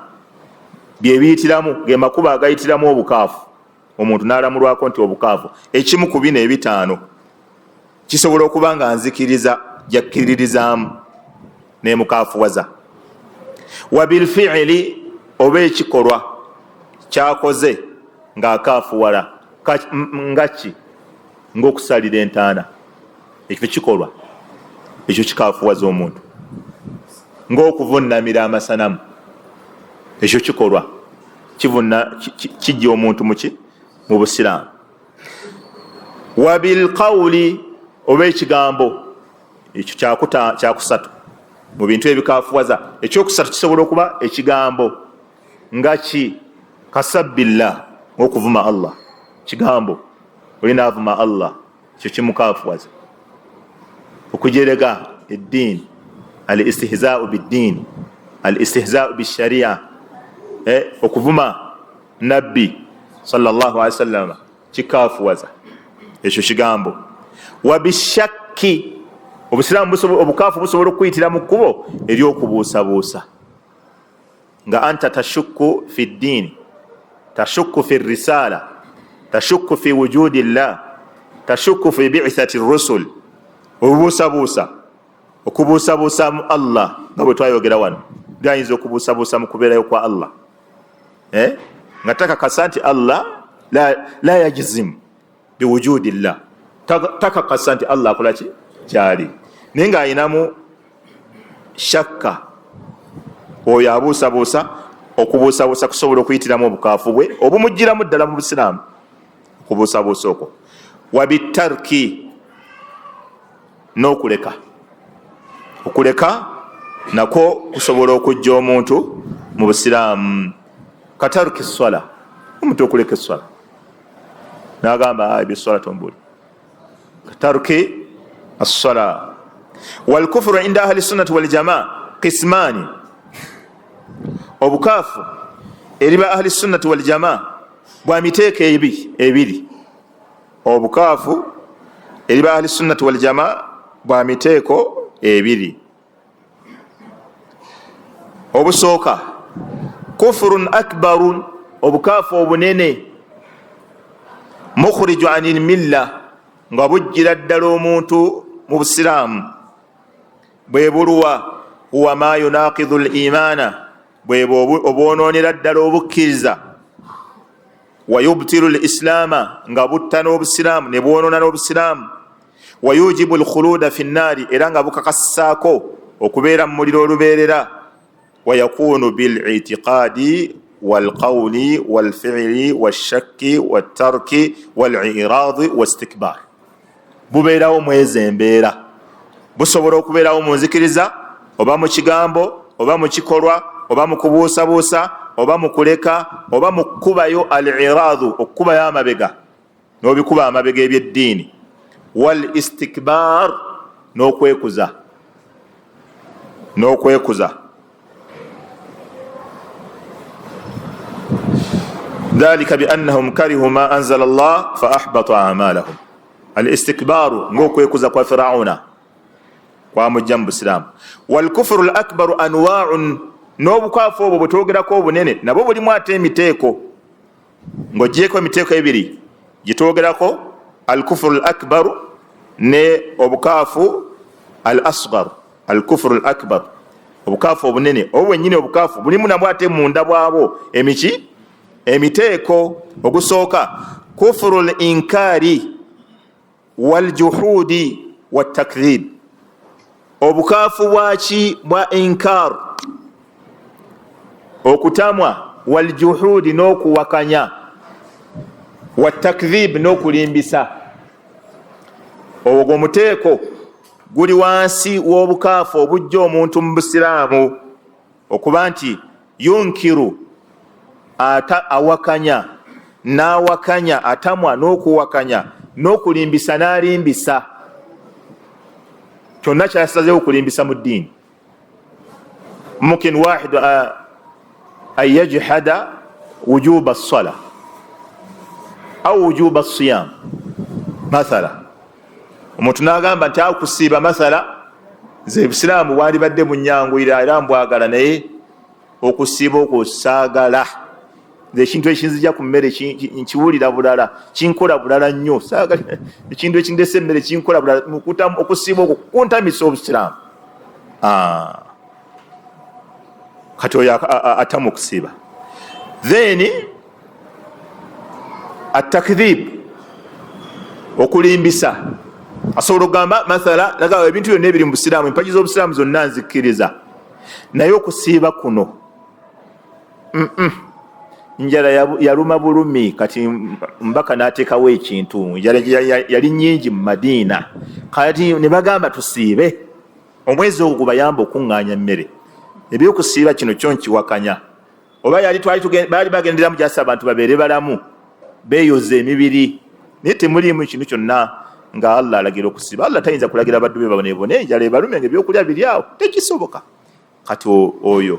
[SPEAKER 1] byebiyitiramu, ge makuba agayitiramu obukaafu, omuntu n'alamulwako nti obukaafu. Ekimu ku bino ebitaano kisobola okuba nga nzikiriza gyakkiririzaamu n'emukaafuwaza. Wa bilfi'li, oba ekikolwa kyakoze ng'akaafuwala, ngaki, ng'okusalira entaana, ekyo kikolwa ekyo kikaafuwaza omuntu. Ng'okuvunnamira amasanamu, ekyo kikolwa kijja omuntu mu busiraamu. Wa bilqawli, oba ekigambo, ekyo kyakusatu mu bintu ebikaafuwaza. Ekyokusatu kisobola okuba ekigambo, ngaki, kasabbillah, ng'okuvuma Allah, kigambo olina avuma Allah, ekyo kimukaafuwaza. Okujerega eddiini, al istihzaa'u biddiini, al istihzaa'u bisharia, okuvuma nabbi sallallahu alaihi wasallam, kikaafuwaza, ekyo kigambo. Wa bishakki, obukaafu busobola okuyitira mu kkubo ery'okubuusabuusa, nga anta tashukku fi ddiini, tashukku fi risala, tashukku fi wujudi llah, tashukku fi bi'thati rusul. Obubuusabuusa, okubuusabuusa mu Allah, nga bwe twayogera wano, byayinza okubuusabuusa mu kubeerayo kwa Allah, nga takakasa nti Allah la yajzimu biwujudi llah, takakasa nti Allah akola ki, kyali. Naye ng'ayinamu shakka, oyo abuusabuusa. Okubuusabuusa kusobola okuyitiramu obukaafu bwe obumujjiramu ddala mu busiraamu, okubuusabuusa okwo. Wa bitarki, n'okuleka. Okuleka nakwo kusobola okujja omuntu mu Busiraamu. Kataruki swala, omuntu okuleka esswala n'agamba ebiswala tombuli. Kataruki as-swala. Wal kufru inda ahli sunnati wal jamaa qismani, obukaafu eriba ahli sunnati wal jamaa bwa miteeko ebiri. Obukaafu eriba ahli sunnati wal jamaa bwa miteeko ebiri. Obusooka kufurun akbarun, obukaafu obunene, mukhriju anil milla, nga bujjira ddala omuntu mu Busiraamu. Bwe buluwa huwa ma yunaqidu al-imana, bwe obwonoonera ddala obukkiriza. Wa yubtilu al-islaama, nga butta n'Obusiraamu ne bwonoona n'Obusiraamu. Wa yujibu al-khuluda fi nnaari, era nga bukakasisaako okubeera mu muliro olubeerera. Wa yakunu bil-i'tiqaadi wal-qawli wal-fi'li wash-shakki wat-tarki wal-i'raadi wastikbaar. Bubeerawo mwezi embeera, busobola okubeerawo mu nzikiriza, oba mu kigambo, oba mu kikolwa, oba mu kubuusabuusa, oba mu kuleka, oba mu kukubayo al-i'raadu, okukubayo amabega n'obikuba amabega eby'eddiini, wal-istikbaar, n'okwekuza. Dhalika biannahum karihu ma anzala Allah fa ahbata a'malahum. Al-istikbaru ng'okwekuza kwa Firauna kwamujja mu Busiraamu. Wal kufru al-akbaru anwa'un, n'obukaafu obwo bwetwogerako obunene nabwo bulimu ate emiteeko, ng'oggyeko emiteeko ebiri gitwogerako, al-kufru al-akbaru ne obukaafu al-asghar. Al-kufru al-akbar, obukaafu obunene obwo bwennyini, obukaafu bulimu nabwo ate munda bwabo emiteeko. Ogusooka kufru al-inkari wal-juhudi wat-takdhib, obukaafu bwaki bwa inkar, okutamwa, wal-juhudi n'okuwakanya, wat-takdhib n'okulimbisa. Ogwo omuteeko guli wansi w'obukaafu obujja omuntu mu Busiraamu, okuba nti yunkiru, awakanya, n'awakanya, atamwa n'okuwakanya, n'okulimbisa n'alimbisa. Kyonna kyasazeewo okulimbisa mu ddiini. Mumkin wahidu an yajhada wujuba as-sala au wujuba as-siyam. Mathala, omuntu n'agamba nti akusiiba mathala, nze Busiraamu bwandibadde bunyanguyira era mbwagala, naye okusiiba okwo saagala. Nze ekintu ekinzija ku mmere nkiwulira bulala, kinkola bulala nnyo. Saagala ekintu ekindesa emmere kinkola bulala. Okusiiba okwo kuntamisa Obusiraamu. Kati oyo atamu okusiiba. Then at-takdhib, okulimbisa. Asobola okugamba mathala, laga ebintu byonna ebiri mu Busiraamu, empagi z'Obusiraamu zonna nzikkiriza, naye okusiiba kuno njala yaluma bulumi. Kati mbaka n'ateekawo ekintu, njala yali nnyingi mu Madiina, kati ne bagamba tusiibe. Omwezi ogwo gubayamba okuŋŋaanya emmere. Ebyokusiiba kino kyo nkiwakanya. Oba baali bagenderamu gyasa abantu babeere balamu, beeyoza emibiri, naye temuliimu kintu kyonna nga Allah alagira okusiiba. Allah tayinza kulagira baddu be babonebone enjala ebalume nga ebyokulya biri awo, tekisoboka. Kati oyo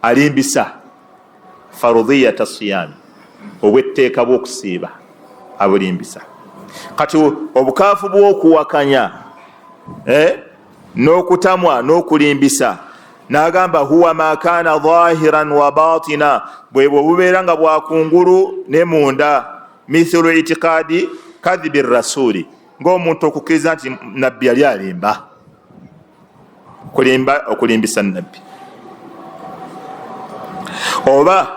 [SPEAKER 1] alimbisa farudhiyata siyami, obwetteeka bw'okusiiba abulimbisa. Kati obukaafu bw'okuwakanya n'okutamwa n'okulimbisa, n'agamba huwa ma kaana dhahiran wa batina, bwebwo bubeera nga bwakungulu ne munda. Mithlu itiqadi kadhibi rasuli, ng'omuntu okukkiriza nti nabbi yali alimba. Okulimbisa nabbi. Oba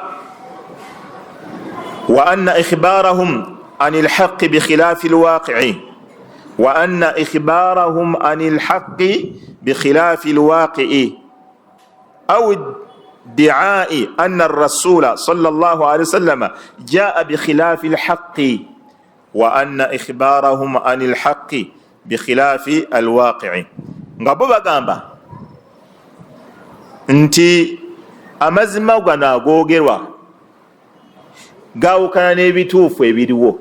[SPEAKER 1] wa anna ikhbarahum anil haqqi bi khilafi alwaqi'i, wa anna ikhbarahum anil haqqi bi khilafi alwaqi'i aw idda'i anna ar-rasul sallallahu alayhi wasallam jaa bi khilafi alhaqqi wa anna ikhbarahum anil haqqi bi khilafi alwaqi'i. Nga bo bagamba nti amazima gano agoogerwa gaawukana n'ebituufu ebiriwo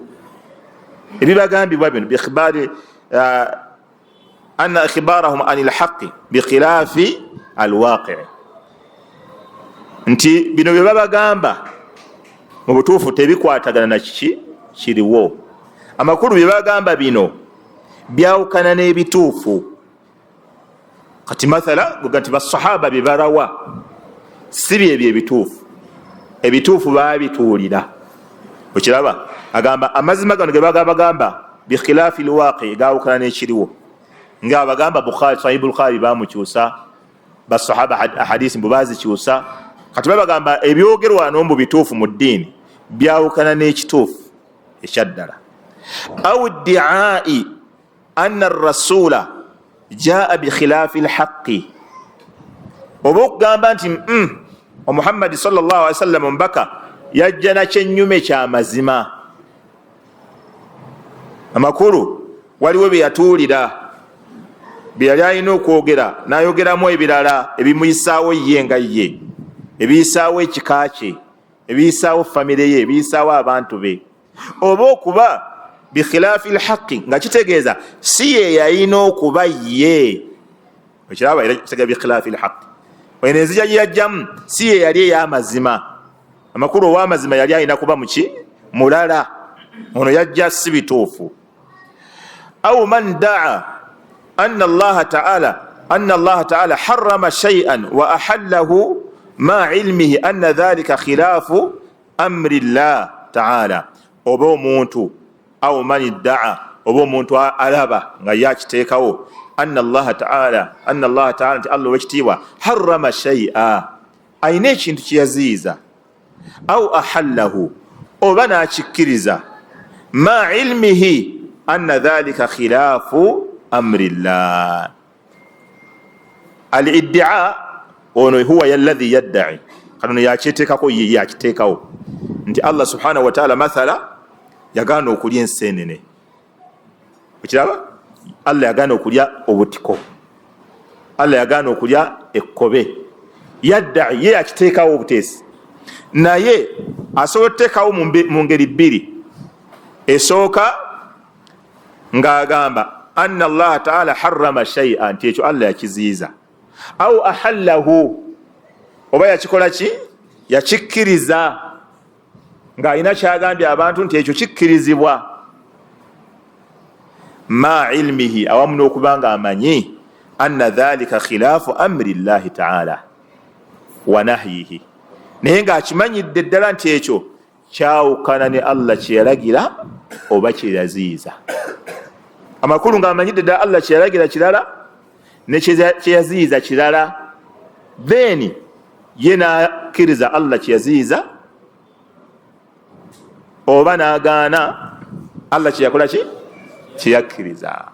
[SPEAKER 1] ebibagambibwa bino bikhibari anna ikhbarahum an alhaqi bikhilaafi alwaqi, nti bino bye babagamba mu butuufu tebikwatagana na kiki kiriwo. Amakulu bye bagamba bino byawukana n'ebituufu. Kati mathala gati basahaba bye barawa si byebyo ebituufu, ebituufu baabituulira. Okiraba agamba amazima gano ge bagamba bikhilaafi alwaqi, gaawukana n'ekiriwo. Nga bagamba Bukhari, Sahih Bukhari bamukyusa, basahaba hadisi mbu bazikyusa. Kati bagamba ebyogerwa wano mu bituufu mu ddiini byawukana n'ekituufu ekyaddala. Aw iddi'ai anna ar-rasula jaa bikhilaafi alhaqqi, oba okugamba nti Muhammad sallallahu alaihi wasallam mbaka yajja na kyennyume ky'amazima. Amakulu waliwo bye yatuulira, bye yali alina okwogera n'ayogeramu ebirala ebimuyisaawo ye nga ye, ebiyisaawo ekika kye, ebiyisaawo famire ye, ebiyisaawo abantu be. Oba okuba bikhilaafi alhaqqi nga kitegeeza si ye yalina okuba ye. Ekiraba era kitega bikhilaafi alhaqqi, eno enzija gye yajjamu si ye yali ey'amazima. Amakulu ow'amazima yali alina kuba muki mulala, ono yajja si bituufu. Aw man daa anna Allah ta'ala harrama shay'an wa ahallahu ma ilmihi anna dhalika khilaafu amri Allah ta'ala. Oba omuntu aw man daa, oba omuntu alaba nga yakiteekawo anna Allah ta'ala nti Allah wekitiibwa harrama shay'a, ayina ekintu kyeyaziiza, aw ahallahu, oba n'akikkiriza, ma ilmihi anna dhalika khilaafu amri llah. Al-iddia ono huwa alladhi yadda'i, kano yakiteekako ye yakiteekawo nti Allah subhanahu wa ta'ala mathala yagaana okulya ensenene. Okiraba, Allah yagaana okulya obutiko, Allah yagaana okulya ekkobe. Yadda'i, ye yakiteekawo obuteesi, naye asobola okuteekawo mu ngeri bbiri. Esooka ng'agamba anna Allah ta'ala harrama shay'an, nti ekyo Allah yakiziiza. Aw ahallahu, oba yakikola ki yakikkiriza, ng'alina kyagambye abantu nti ekyo kikkirizibwa. Ma ilmihi, awamu n'okubanga amanyi anna dhalika khilaafu amri llahi ta'ala wa nahyihi, naye ng'akimanyidde ddala nti ekyo kyawukana ne Allah kyeyalagira oba kyeyaziiza. Amakulu ng'amanyidde ddala Allah kyeyalagira kirala ne kyeyaziiza kirala, then ye n'akkiriza Allah kyeyaziiza oba n'agaana Allah kyeyakola ki kyeyakkiriza.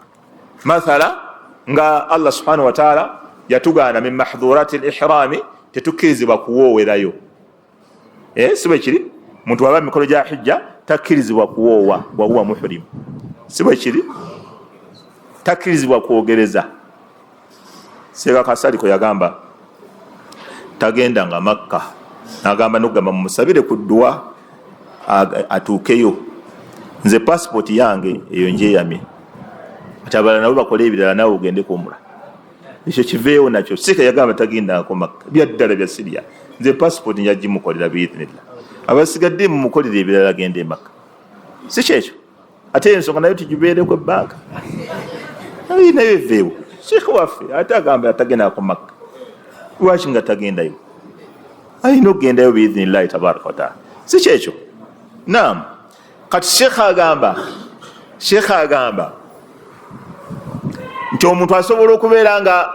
[SPEAKER 1] Mathala nga Allah subhanahu wa ta'ala yatugaana min mahdhurati al-ihrami, tetukkirizibwa kuwoowerayo. Si bwe kiri, muntu waba mikolo gya hijja takkirizibwa kuwoowa wa huwa muhrim. Si bwe kiri, takkirizibwa kwogereza. Sega Kasaliko yagamba tagenda nga Makka, n'agamba n'okugamba mumusabire ku dduwa atuukeyo, nze passport yange eyo njeyamye, ati abalala nabo bakole ebirala nawe ogende kumula. Ekyo kiveewo nakyo. Sika yagamba tagendako Makka, byaddala bya Siriya, nze passport njagimukolera biidhnillah, abasigadde mumukolera ebirala agende e Makka. Si kyekyo ate ensonga nayo tugibeereko ebbanga nayo eveewo. Sheikh waffe ate agamba atagendako Makka, lwaki nga tagendayo? Alina okugendayo biidhnillahi tabaraka wataala. Si kyekyo. Naam, kati Sheikh agamba nti omuntu asobola okubeera nga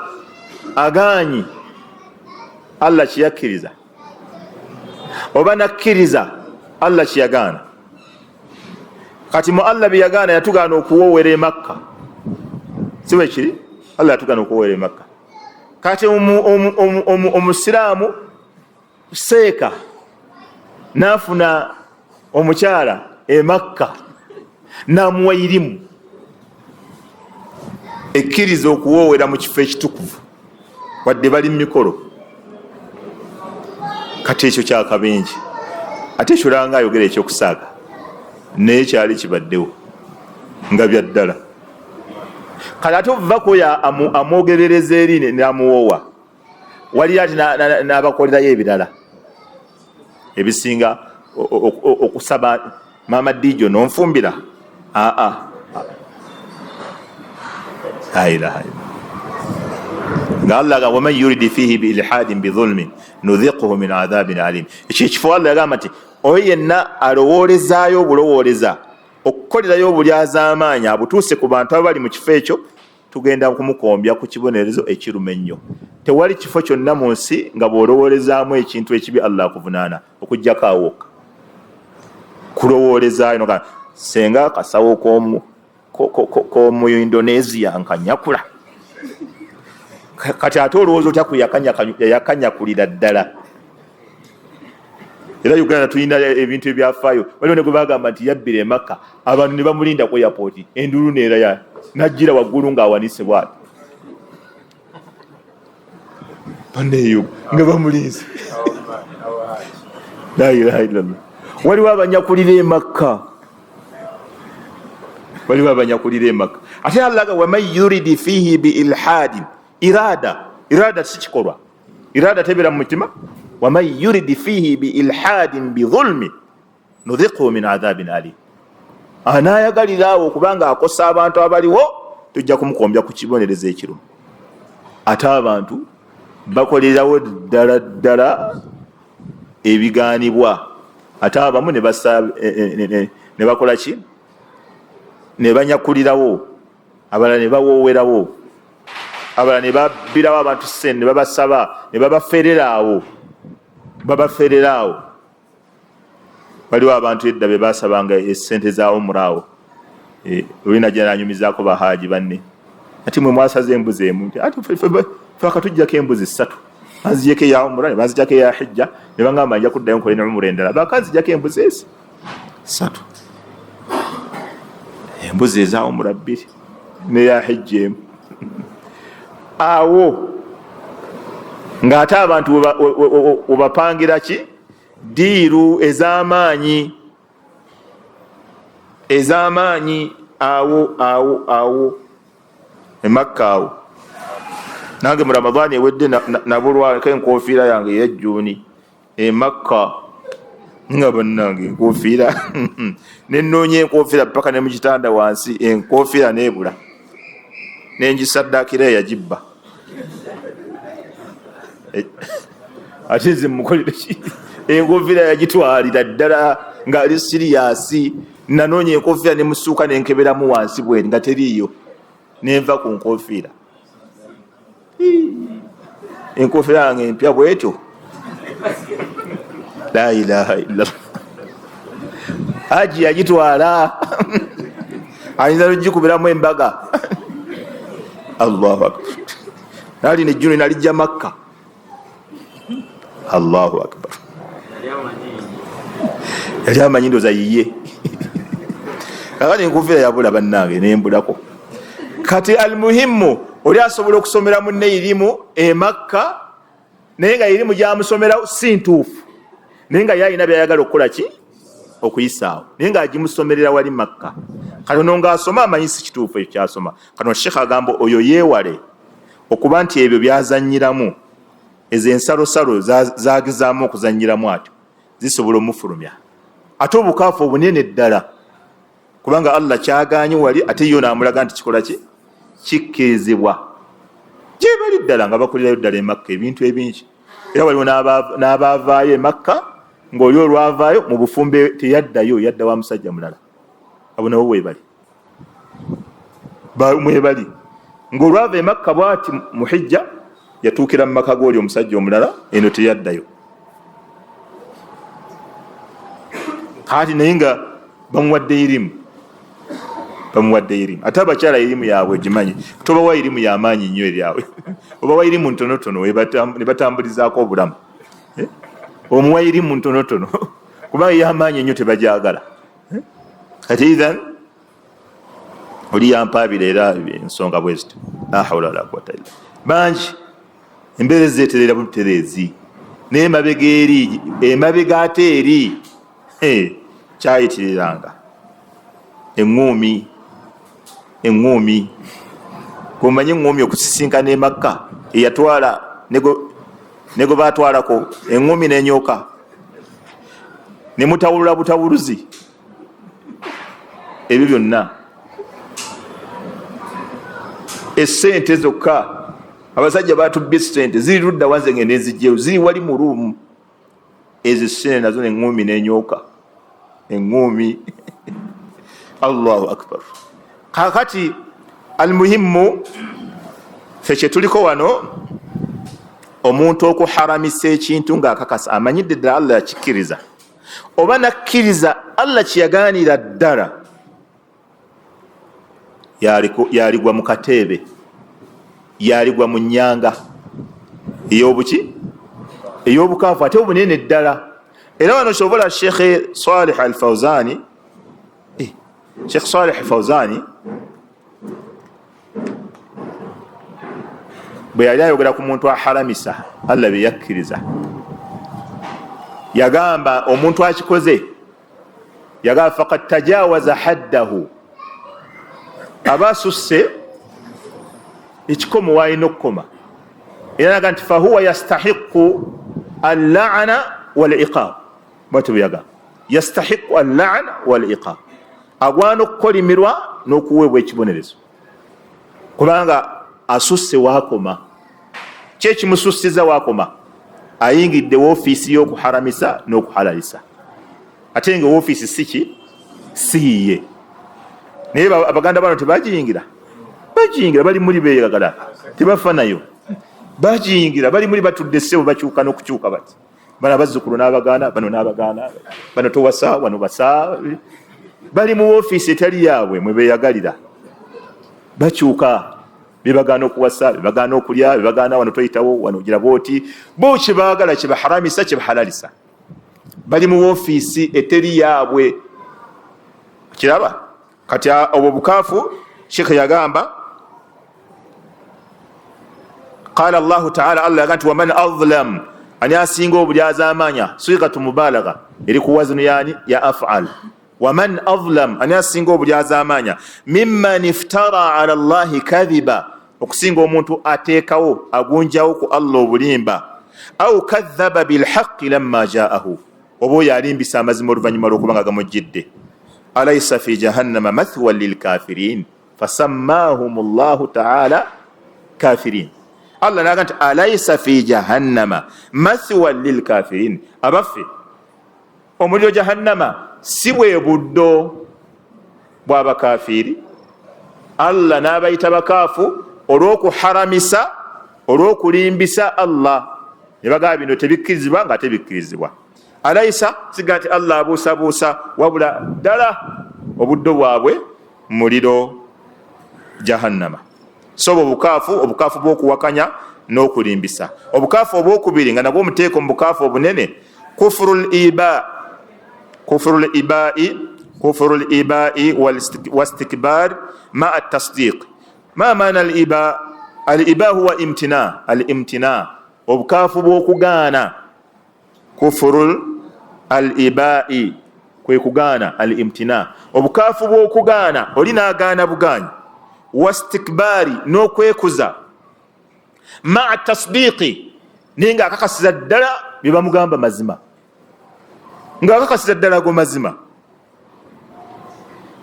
[SPEAKER 1] agaanyi Allah kyeyakkiriza oba nakkiriza Allah kyeyagaana. Kati mu Allah bye yagaana yatugaana okuwoowera e Makka, si bwe kiri? Allah yatugaana okuwoowera e Makka. Kati omusiraamu seeka n'afuna omukyala e Makka n'amuwa irimu, ekkiriza okuwoowera mu kifo ekitukuvu wadde bali mu mikolo. kati ekyo kyakabenje ate kyolanga ayogera ekyokusaaga naye kyali kibaddewo nga byaddala kale ate ovuvako amwogerereza eri namuwoowa wali ati n'abakolerayo ebirala ebisinga okusaba maama Dijo nonfumbira nga Allah ga waman yuridi fihi biilhadin bidhulmin nudhiquhu min adhabin alim. Ekyo ekifo Allah yagamba nti oyo yenna alowoolezaayo obulowooleza okukolerayo obulyazaamaanyi abutuuse ku bantu abali mu kifo ekyo tugenda kumukombya ku kibonerezo ekiruma ennyo. Tewali kifo kyonna mu nsi nga bw'olowoolezaamu ekintu ekibi Allah akuvunaana okuggyako awoka kulowoolezaayo noga senga akasawo k'omu Indonesia nkanyakula kati ate olowooza otya yakanyakulira ddala. Era Uganda tulina ebintu ebyafaayo waliwo ne gwe bagamba nti yabbira e Makka abantu ne bamulinda ku airport endulu neera najjira waggulu ng'awanise bwati baneeyo nga bamulinze la ilaha illallah. Waliwo abanyakulira e Makka ate Allah waman yuridi fihi biilhadin irada sikikolwa irada tebera mu mutima waman yuridi fihi biilhadin bidhulmi nudhiquhu min adhabin alim. Anayagaliraawo okubanga akosa abantu abaliwo tujja kumukombya ku kibonerezo ekiruma. Ate abantu bakolerawo ddala ebigaanibwa ate abamu ne bakola ki ne banyakulirawo abalala ne bawoowerawo abalala ne babbirawo abantu sente ne babasaba ne babafereraawo. Waliwo abantu edda be basabanga esente za umraawo olina gye nanyumizaako bahaaji banne ati mwe mwasaze embuzi emu ati fe akatujjako embuzi 3 bazijjako eya umra ne bazijjako eya hijja ne bangamba nja kuddayo nkola ne umra endala bakanzijjako embuzi ezi 3 embuzi eza umra 2 neya hijja emu awo ng'ate abantu obapangira ki diiru ez'amaanyi awo e Makka awo. Nange mu Ramadhaani ewedde nabulwako enkofiira yange ey'ejjuuni e Makka nga bannange enkofiira nenoonya enkofiira paka ne mu kitanda wansi enkofiira neebula nengisaddaakira eyagibba ate nze mukolere ki enkofiira yagitwalira ddala ng'ali siriyasi. Nanoonya enkofiira ne musuuka nenkeberamu wansi bweri nga teriiyo nenva ku nkofiira enkofiira yange empya bwetyo la ilaha illallah. Haji yagitwala ayinza lugikubiramu embaga Allahu akbar. Nali nejjuno nalijja Makka Allahu akbar. Yali amanyi ndoza yiye kakati enkofiira yabula bannange nembulako. Kati almuhimu oli asobola okusomera munne irimu e Makka naye nga irimu gyamusomera si ntuufu naye nga yalina byayagala okukola ki okuyisaawo naye nga agimusomerera wali Makka. Kati ono ng'asoma amanyi si kituufu ekyo kyasoma. Kati Sheikh agamba oyo yeewale okuba nti ebyo byazanyiramu ezo ensalosalo zagizaamu okuzanyiramu atyo zisobola omufulumya ate obukaafu obunene ddala kubanga Allah kyagaanyi wali ate yo naamulaga nti kikola ki kikkirizibwa gye bali ddala nga bakolerayo ddala e Makka ebintu ebingi. Era waliwo n'abaavaayo e Makka ng'oli olwavaayo mu bufumbe teyaddayo yadda wa musajja mulala abo nabo mwebali ng'olwava e Makka bwati mu hijja yatuukira mu maka g'oli omusajja omulala eno teyaddayo. Kati naye nga bamuwadde irimu ate abakyala irimu yaabwe gimanyi tobawa irimu y'amaanyi nnyo eryawe obawa irimu ntonotono ne batambulizaako obulamu omuwa irimu ntonotono kubanga y'amaanyi ennyo tebagyagala. Kati ithan oli yampaabira era ensonga bwe zityo la hawla wala quwwata illa bangi embeera ezeeterera butereezi n'emabega eri, emabega ate eri kyayitiriranga eŋŋuumi. Eŋŋuumi kumanyi eŋŋuumi okusisinkana emakka eyatwala nego batwalako eŋŋuumi n'enyoka ne mutawulula butawuluzi. Ebyo byonna essente zokka abasajja batubbye essente ziri ludda wanze ngende nzijjeyo ziri wali mu ruumu. Ezo essente nazo n'eŋŋuumi n'enyoka. Eŋŋuumi Allahu akbar. Kakati almuhimmu fe kye tuliko wano, omuntu okuharamisa ekintu ng'akakasa amanyidde ddala Allah yakikkiriza oba nakkiriza Allah kyeyagaanira ddala, yaligwa mu kateebe, yaligwa mu nnyanga ey'obuki, ey'obukaafu ate obunene ddala. Era wano kyobola Sheikh Salih al-Fawzani, Sheikh Salih al-Fawzani bwe yali ayogera ku muntu aharamisa Allah bye yakkiriza, yagamba omuntu akikoze yagamba faqad tajawaza haddahu, aba asusse ekikomo w'alina okukoma. Era naga nti fahuwa yastahiqu al-la'na wal-iqab. Bw'atyo bwe yagamba, yastahiqu al-la'na wal-iqab, agwana okukolimirwa n'okuweebwa ekibonerezo kubanga asusse waakoma. Kye kimusussiza waakoma? Ayingidde woofiisi y'okuharamisa n'okuhalalisa. Ate nga woofiisi siyiye. Naye abaganda bano tebagiyingira, bagiyingira bali muli beeyagala, tebafa nayo. Bagiyingira bali muli batudde ssebo bakyuka n'okukyuka bati. Bano abazzukulu n'abagaana, bano n'abagaana, bano towasa, wano basa. Bali mu woofiisi etali yaabwe mwe beeyagalira. Bakyuka bebagaana okuwasa, bebagaana okulya, bebagaana wano toyitawo, wano gira bwoti. Bo kyebaagala kyebaharamisa kyebahalalisa. Bali mu woofiisi eteri yaabwe. Kiraba? Kati obwo bukaafu Sheikh yagamba, qala Allahu ta'ala, Allah yagamba nti waman azlam, ani asinga obulyaza amanya, sighatu mubalagha eri ku waznu yani ya af'al. Waman azlam, ani asinga obulyaza amanya, mimman iftara ala Allahi kadhiba, okusinga omuntu ateekawo agunjawo ku Allah obulimba, au kadhaba bilhaqqi lamma ja'ahu, oba oyo alimbisa amazima oluvannyuma lw'okuba nga gamujjidde. Alaysa fi jahannama mathwan lilkafirin fasammahum Allahu ta'ala kafirin. Allah naga nti alaysa fi jahannama mathwan lilkafirin, abaffe omuliro jahannama si bwe buddo bw'abakafiri. Allah n'abayita bakaafu olw'okuharamisa, olw'okulimbisa Allah. Ne bagamba bino tebikkirizibwa nga tebikkirizibwa. Alaysa siga nti Allah abuusabuusa, wabula ddala obuddo bwabwe muliro jahannama. So obukaafu bw'okuwakanya n'okulimbisa. Obukaafu obwokubiri nga nabwo omuteeko mu bukaafu obunene, kufurul ibai wastikbar ma at-tasdiq. Ma maana al-iba? Al-iba huwa imtina, obukaafu bw'okugaana. Kufurul al-ibai kwe kugaana, al-imtina obukaafu bw'okugaana, oli n'agaana bugaanyi. Wastikbari, n'okwekuza. Ma at-tasdiqi, naye ng'akakasiza ddala bye bamugamba mazima, ng'akakasiza ddala go mazima.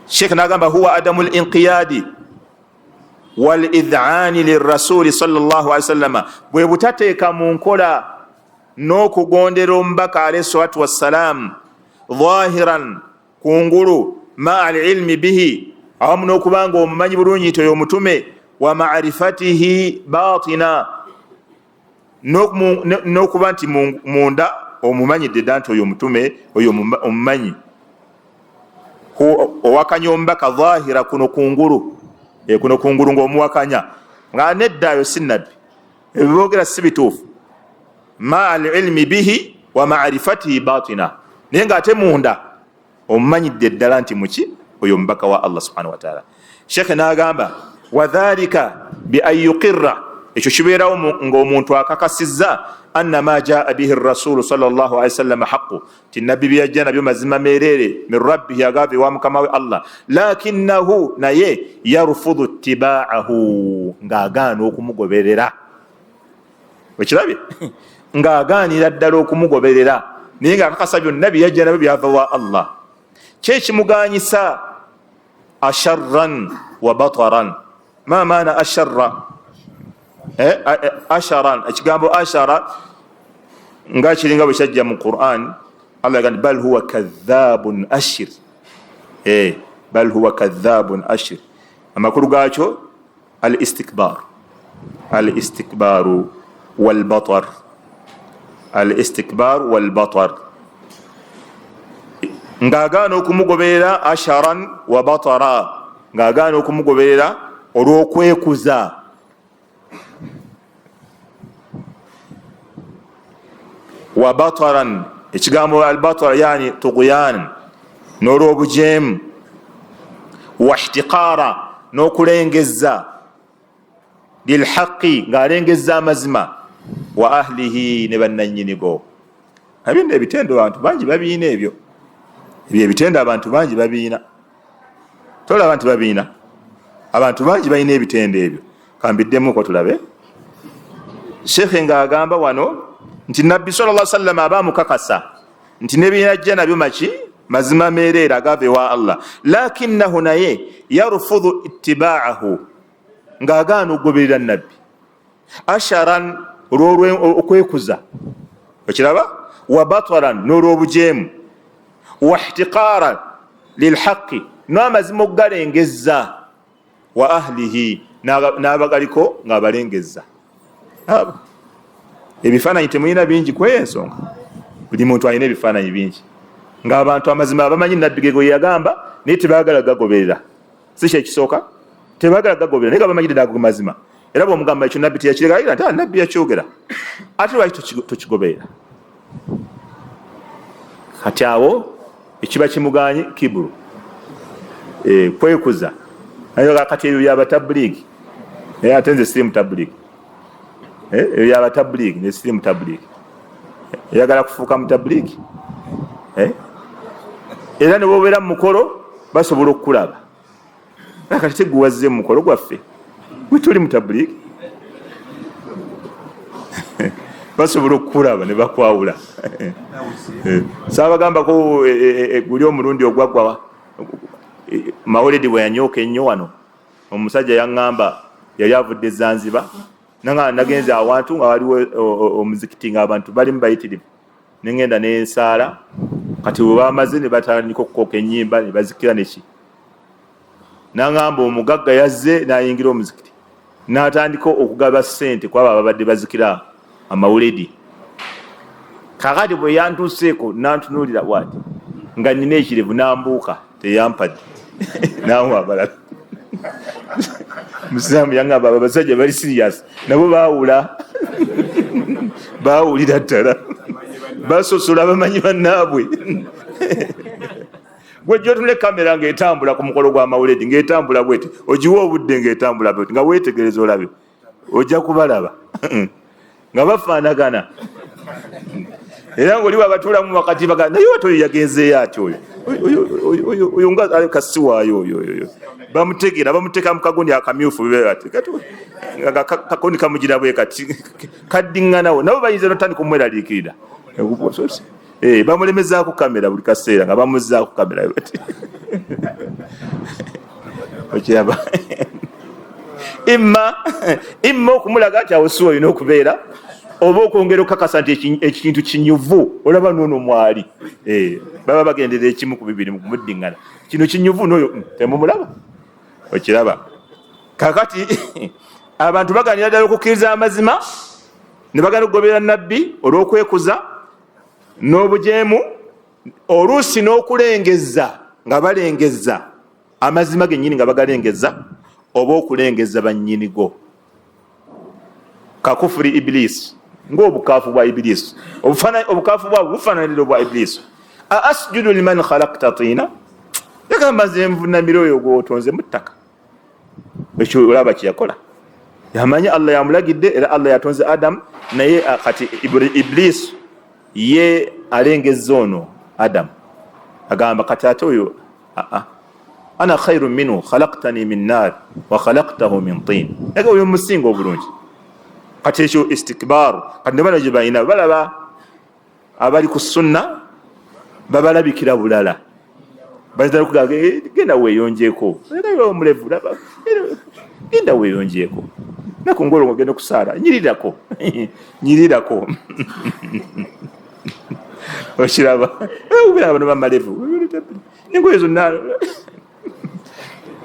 [SPEAKER 1] Sheikh n'agamba huwa adamu al-inqiyadi wal-idhaani lirrasuli sallallahu alaihi wasallam, bwe butateeka mu nkola n'okugondera omubaka alayhi salatu wassalam, dhahiran kungulu, ma al-ilmi bihi, awamu n'okubanga omumanyi bulungi nti oyo omutume, wa ma'rifatihi batina, n'okuba nti munda omumanyidde dda nti oyo omutume, oyo omumanyi. Owakanya omubaka dhahira, kuno kungulu, kuno kungulu ng'omuwakanya nga nedda ayo si nabbi, ebiboogera si bituufu. Ma al-ilmi bihi wa ma'rifatihi batina, naye ng'ate munda omumanyidde ddala nti muki, oyo omubaka wa Allah subhanahu wa ta'ala. Sheikh n'agamba wadhalika bi an yuqirra ekyo kibeerawo ng'omuntu akakasizza anna ma jaa bihi rasulu sallallahu alaihi wasallam haqqu, ti nabbi byajja nabyo mazima meerere min rabbihi agave wa mukama we Allah, lakinnahu naye yarfudu ittiba'ahu, ng'agaana okumugoberera. Wekirabye ng'agaanira ddala okumugoberera, naye ng'akakasa byonna byajja nabyo byava wa Allah. Kyekimuganyisa asharran wa bataran. Ma maana asharra? Asharan, ekigambo ashara nga kiringa bwe kyajja mu Quran. Allah yagamba bal huwa kadhabun ashir. Bal huwa kadhabun ashir. Amakulu gaakyo al istikbaru wal batar. Al istikbaru wal batar, ng'agaana okumugoberera asharan wa batara, ng'agaana okumugoberera olw'okwekuza. Wa bataran, ekigambo al batar yani tughyan, n'olw'obujeemu. Wa ihtiqara, n'okulengeza lilhaqi, ng'alengeza amazima. Wa ahlihi, ne bannannyinigo. Ebyo ebitendo abantu bangi babiina, ebyo ebitendo abantu bangi babiina. Tola abantu babiina, abantu bangi balina ebitendo ebyo. Kambiddemuko tulabe. Sheikh ng'agamba wano nti nabbi sallallahu alaihi wasallam abamukakasa nti nebinajja nabyo maki mazima meerere agave wa Allah, lakinnahu naye yarfudu ittiba'ahu, ng'agaana okugoberera nabbi. Asharan, olw'okwekuza, okiraba. Wa bataran, n'olw'obujeemu. Wa ihtiqaran lilhaqi, n'amazima okugalengeza. Wa ahlihi, n'abagaliko ng'abalengeza. Ebifaananyi temulina bingi kw'ensonga, buli muntu alina ebifaananyi bingi, ng'abantu amazima abamanyi nabbi ge yagamba naye tebaagala gagoberera. Si kyekisooka, tebaagala gagoberera naye gabamanyi ddala ago mazima. Era bw'omugamba ekyo nabbi teyakiregalira nti nabbi yakyogera, ate lwaki tokigoberera? Kati awo ekiba kimuganye kibulu, kwekuza. Naye kati ebyo by'abatabuliigi, naye ate nze siri mutabuliigi. Ebyo by'abatabuliigi ne siri mutabuliigi. Eyagala kufuuka mutabuliigi, era ne bw'obeera mu mukolo basobola okukulaba. Kati teguwazze mu mukolo gwaffe, gwe tuli mutabuliigi, basobola okukulaba ne bakwawula. Saabagambako guli omulundi ogwaggwa Mawulidi bwe yanyooka ennyo wano, omusajja yaŋŋamba, yali avudde Zanzibar, nagenze awantu nga waliwo omuzikiti ng'abantu bali mu bayitirivu, ne ŋŋenda n'ensaala. Kati bwe bamaze ne batandika okukooka ennyimba ne bazikira neki, naŋŋamba omugagga yazze n'ayingira omuzikiti n'atandika okugaba ssente kwabo ababadde bazikira amawulidi. Kakati bwe yantuuseeko n'antunuulira bw'ati nga nina ekirevu, n'ambuuka teyampadde n'amuwa abalala. Musiraamu yaŋŋamba abasajja bali sirias, nabo baawula, baawulira ddala, basosola bamanyi bannaabwe. Gwe gy'otula kamera ng'etambula ku mukolo gw'amawulidi ng'etambula bweti, ogiwa obudde ng'etambula bweti, nga weetegereza olabe, ojja kubalaba nga bafaanagana. Era ng'oli wabatuulamu wakati baga naye oyo yagenzeeyo ati oyo nga kasi waayo oyo bamutegera, bamuteeka mu kagundi akamyufu, nga kakondi kamugira bwe kati kaddiŋŋanawo, nabo bayinza notandika omweraliikirira. Bamulemezaako kamera buli kaseera nga bamuzzaako kamera. Okiraba, imma okumulaga nti awo si olina okubeera, oba okwongera okukakasa nti ekintu kinyuvu, olaba noono mwali. Baba bagendera ekimu ku bibiri mu kumuddiŋŋana, kino kinyuvu n'oyo temumulaba. Okiraba, kakati abantu baganira ddala okukkiriza amazima, ne bagana okugoberera nabbi olw'okwekuza n'obujeemu, oluusi n'okulengeza, nga balengeza amazima gennyini nga bagalengeza, oba okulengeza bannyinigo. Kakufuri Ibilisi, ng'obukaafu bwa Ibilisi, obukaafu bwabwe bufaananira obwa Ibilisi. Asjudu liman khalaqta tina, yagamba nze nvunamira oyo gw'otonze mu ttaka. Ekyo olaba kye yakola, yamanyi Allah yamulagidde era Allah yatonze Adam naye kati Iblis ye alengezza ono Adam agamba kati ate oyo ana khairun minhu khalaqtani min nar wa khalaqtahu min tin ega oyo musingo obulungi kati ekyo istikbaru kati nebano gye balina balaba abali ku sunna babalabikira bulala bazira kugaga genda weeyonjeeko era omulevu genda weeyonjeeko nakungolo ngenda kusaala nyirirako okiraba ubira bano bamalevu engoye zonna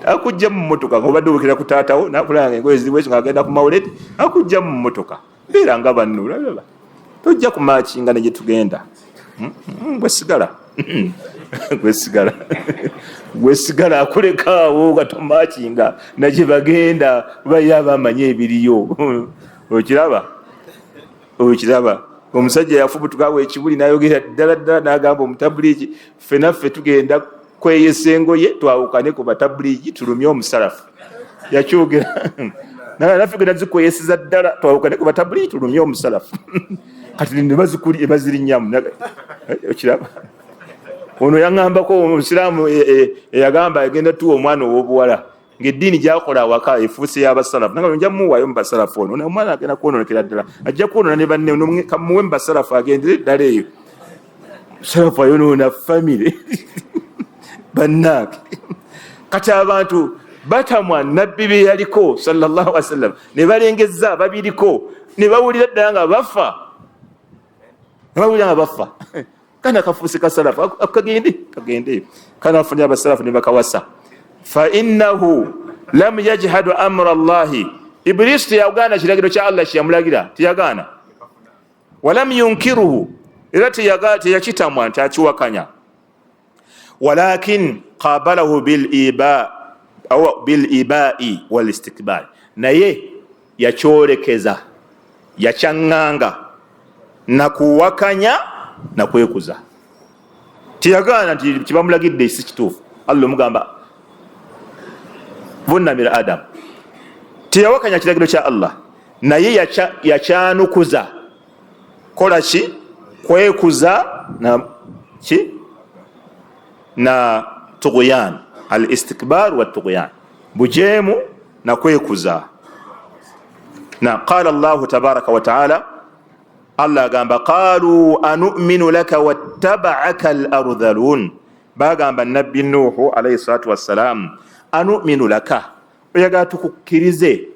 [SPEAKER 1] akujja mu mmotoka ngobadde wekera ku taatawo nakulanga engoye ziriwezo ng'agenda ku mawuleti akujja mu mmotoka beera nga banno olaba tojja kumaakinga ne gye tugenda gwesigala akulekaawo nga tomaakinga nagye bagenda baya bamanye ebiriyo okiraba omusajja yafubutukawo ekibuli nayogera ddala n'agamba omutabuliiki ffenaffe tugenda kweyesa engoye twawukane ku batabuliiki tulumye omusalafu yakyogera naffe genda zikweyeseza ddala twawukane ku batabuliiki tulumye omusalafu kati nebazirinyamu okiraba ono yaŋambako omusiraamu eyagamba agenda tuwa omwana ow'obuwala ng'eddiini gyakola awaka efuuse y'abasalafu naga nja muwaayo mu basalafu ono omwana agenda kwononekera ddala ajja kwonona ne banne kamuwe mu basalafu agendere ddala eyo salafu ayonoona famire bannaake kati abantu batamwa nabbi be yaliko sallallahu alaihi wasallam ne balengezza babiriko ne bawulira ddala nga bafa kana kafuuse kasalafu kagende kana afunye abasalafu ne bakawasa fa innahu lam yajhadu amra Allahi Iblis teyagaana kiragiro kya Allah kyeyamulagira teyagaana walam yunkiruhu era teyakitamwa nti akiwakanya walakin qabalahu bil-ibai wal-istikbar naye yakyolekeza yakyaŋŋanga nakuwakanya nakwekuza teyagaana nti kibamulagidde si kituufu Allah omugamba vunnamira Adam teyawakanya kiragiro kya Allah naye yakyanukuza kola ki kwekuza na tughyan al-istikbar wa tughyan bujemu na kwekuza na qala Allah tabaraka wa taala Allah agamba qalu anu'minu laka wattaba'aka al-ardhalun bagamba nabbi Nuhu alayhi salatu wassalam anu'minu laka oyagala tukukkirize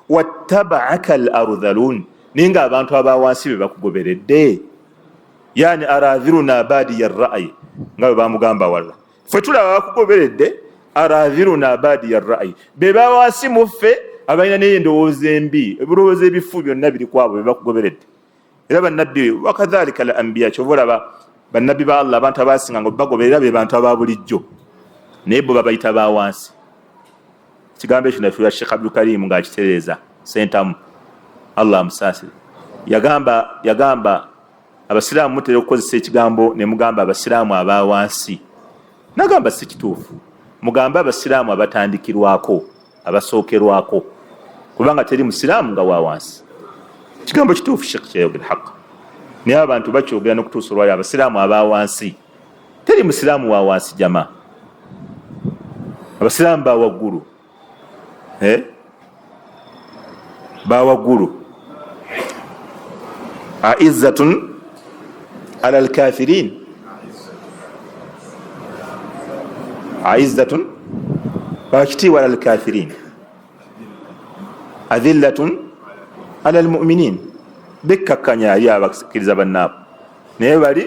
[SPEAKER 1] wattaba'aka al-ardhalun ninga abantu abawansi be bakugoberedde yani aradhiruna badi ar-ra'yi nga bamugamba walla ffe tulaba bakugoberedde aradhiruna badi ar-ra'yi be bawansi muffe abalina n'endowooza embi ebirowoozo ebifu byonna biri kwabo be bakugoberedde era bannabbi wakadhalika al anbiya kyobalaba bannabbi ba Allah abantu abasinga ngo bagoberera be bantu ababulijjo naye bo babayita bawansi kigambo ekyo nafiwa Sheikh Abdul Karim ng'akitereeza sentamu Allah amusaasire yagamba abasiraamu mutera okukozesa ekigambo ne mugamba abasiraamu abawansi nagamba si kituufu mugambe abasiraamu abatandikirwako abasookerwako kubanga teri musiraamu nga wawansi kigambo kituufu Sheikh kyayogera haqq naye abantu bakyogera n'okutuusa olwayo abasiraamu abawansi teri musiraamu wa wansi jama abasiraamu bawaggulu bawaggulu aizzatun ala alkafirin aizzatun bakitiibwa ala alkafirin adhillatun ala almu'minin bekkakkanya ali abakkiriza bannaabo naye bali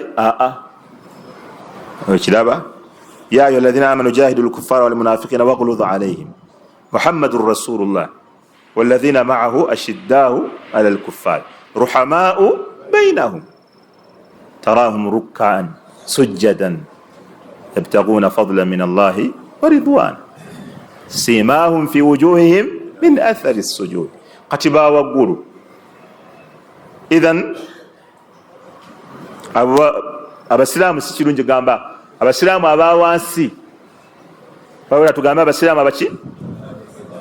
[SPEAKER 1] okiraba ya ayuha alladhina amanu jahidu alkuffara walmunafiqina waghludhu alayhim muhammadun rasulullah والذين معه أشداء على الكفار رحماء بينهم تراهم ركعا سجدا يبتغون فضلا من الله ورضوان سيماهم في وجوههم من أثر السجود قتبا وقولوا إذن abasiraamu si kirungi gamba abasiraamu abawansi wabula tugamba abasiraamu abaki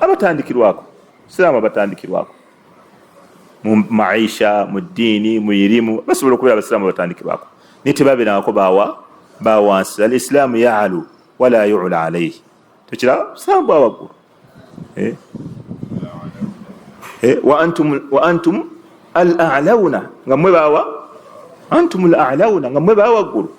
[SPEAKER 1] abatandikirwako siraamu abatandikirwako mu maisha mu dini mu irimu basobola okubeera abasiraamu batandikibwako naye tebabeerangako bawansi. Al-Islaamu ya'lu wala yu'la alayhi. Tukiraba busiraamu bwa waggulu. wa antum al-a'lawna nga mmwe baawa antum al-a'lawna nga mmwe baawa waggulu.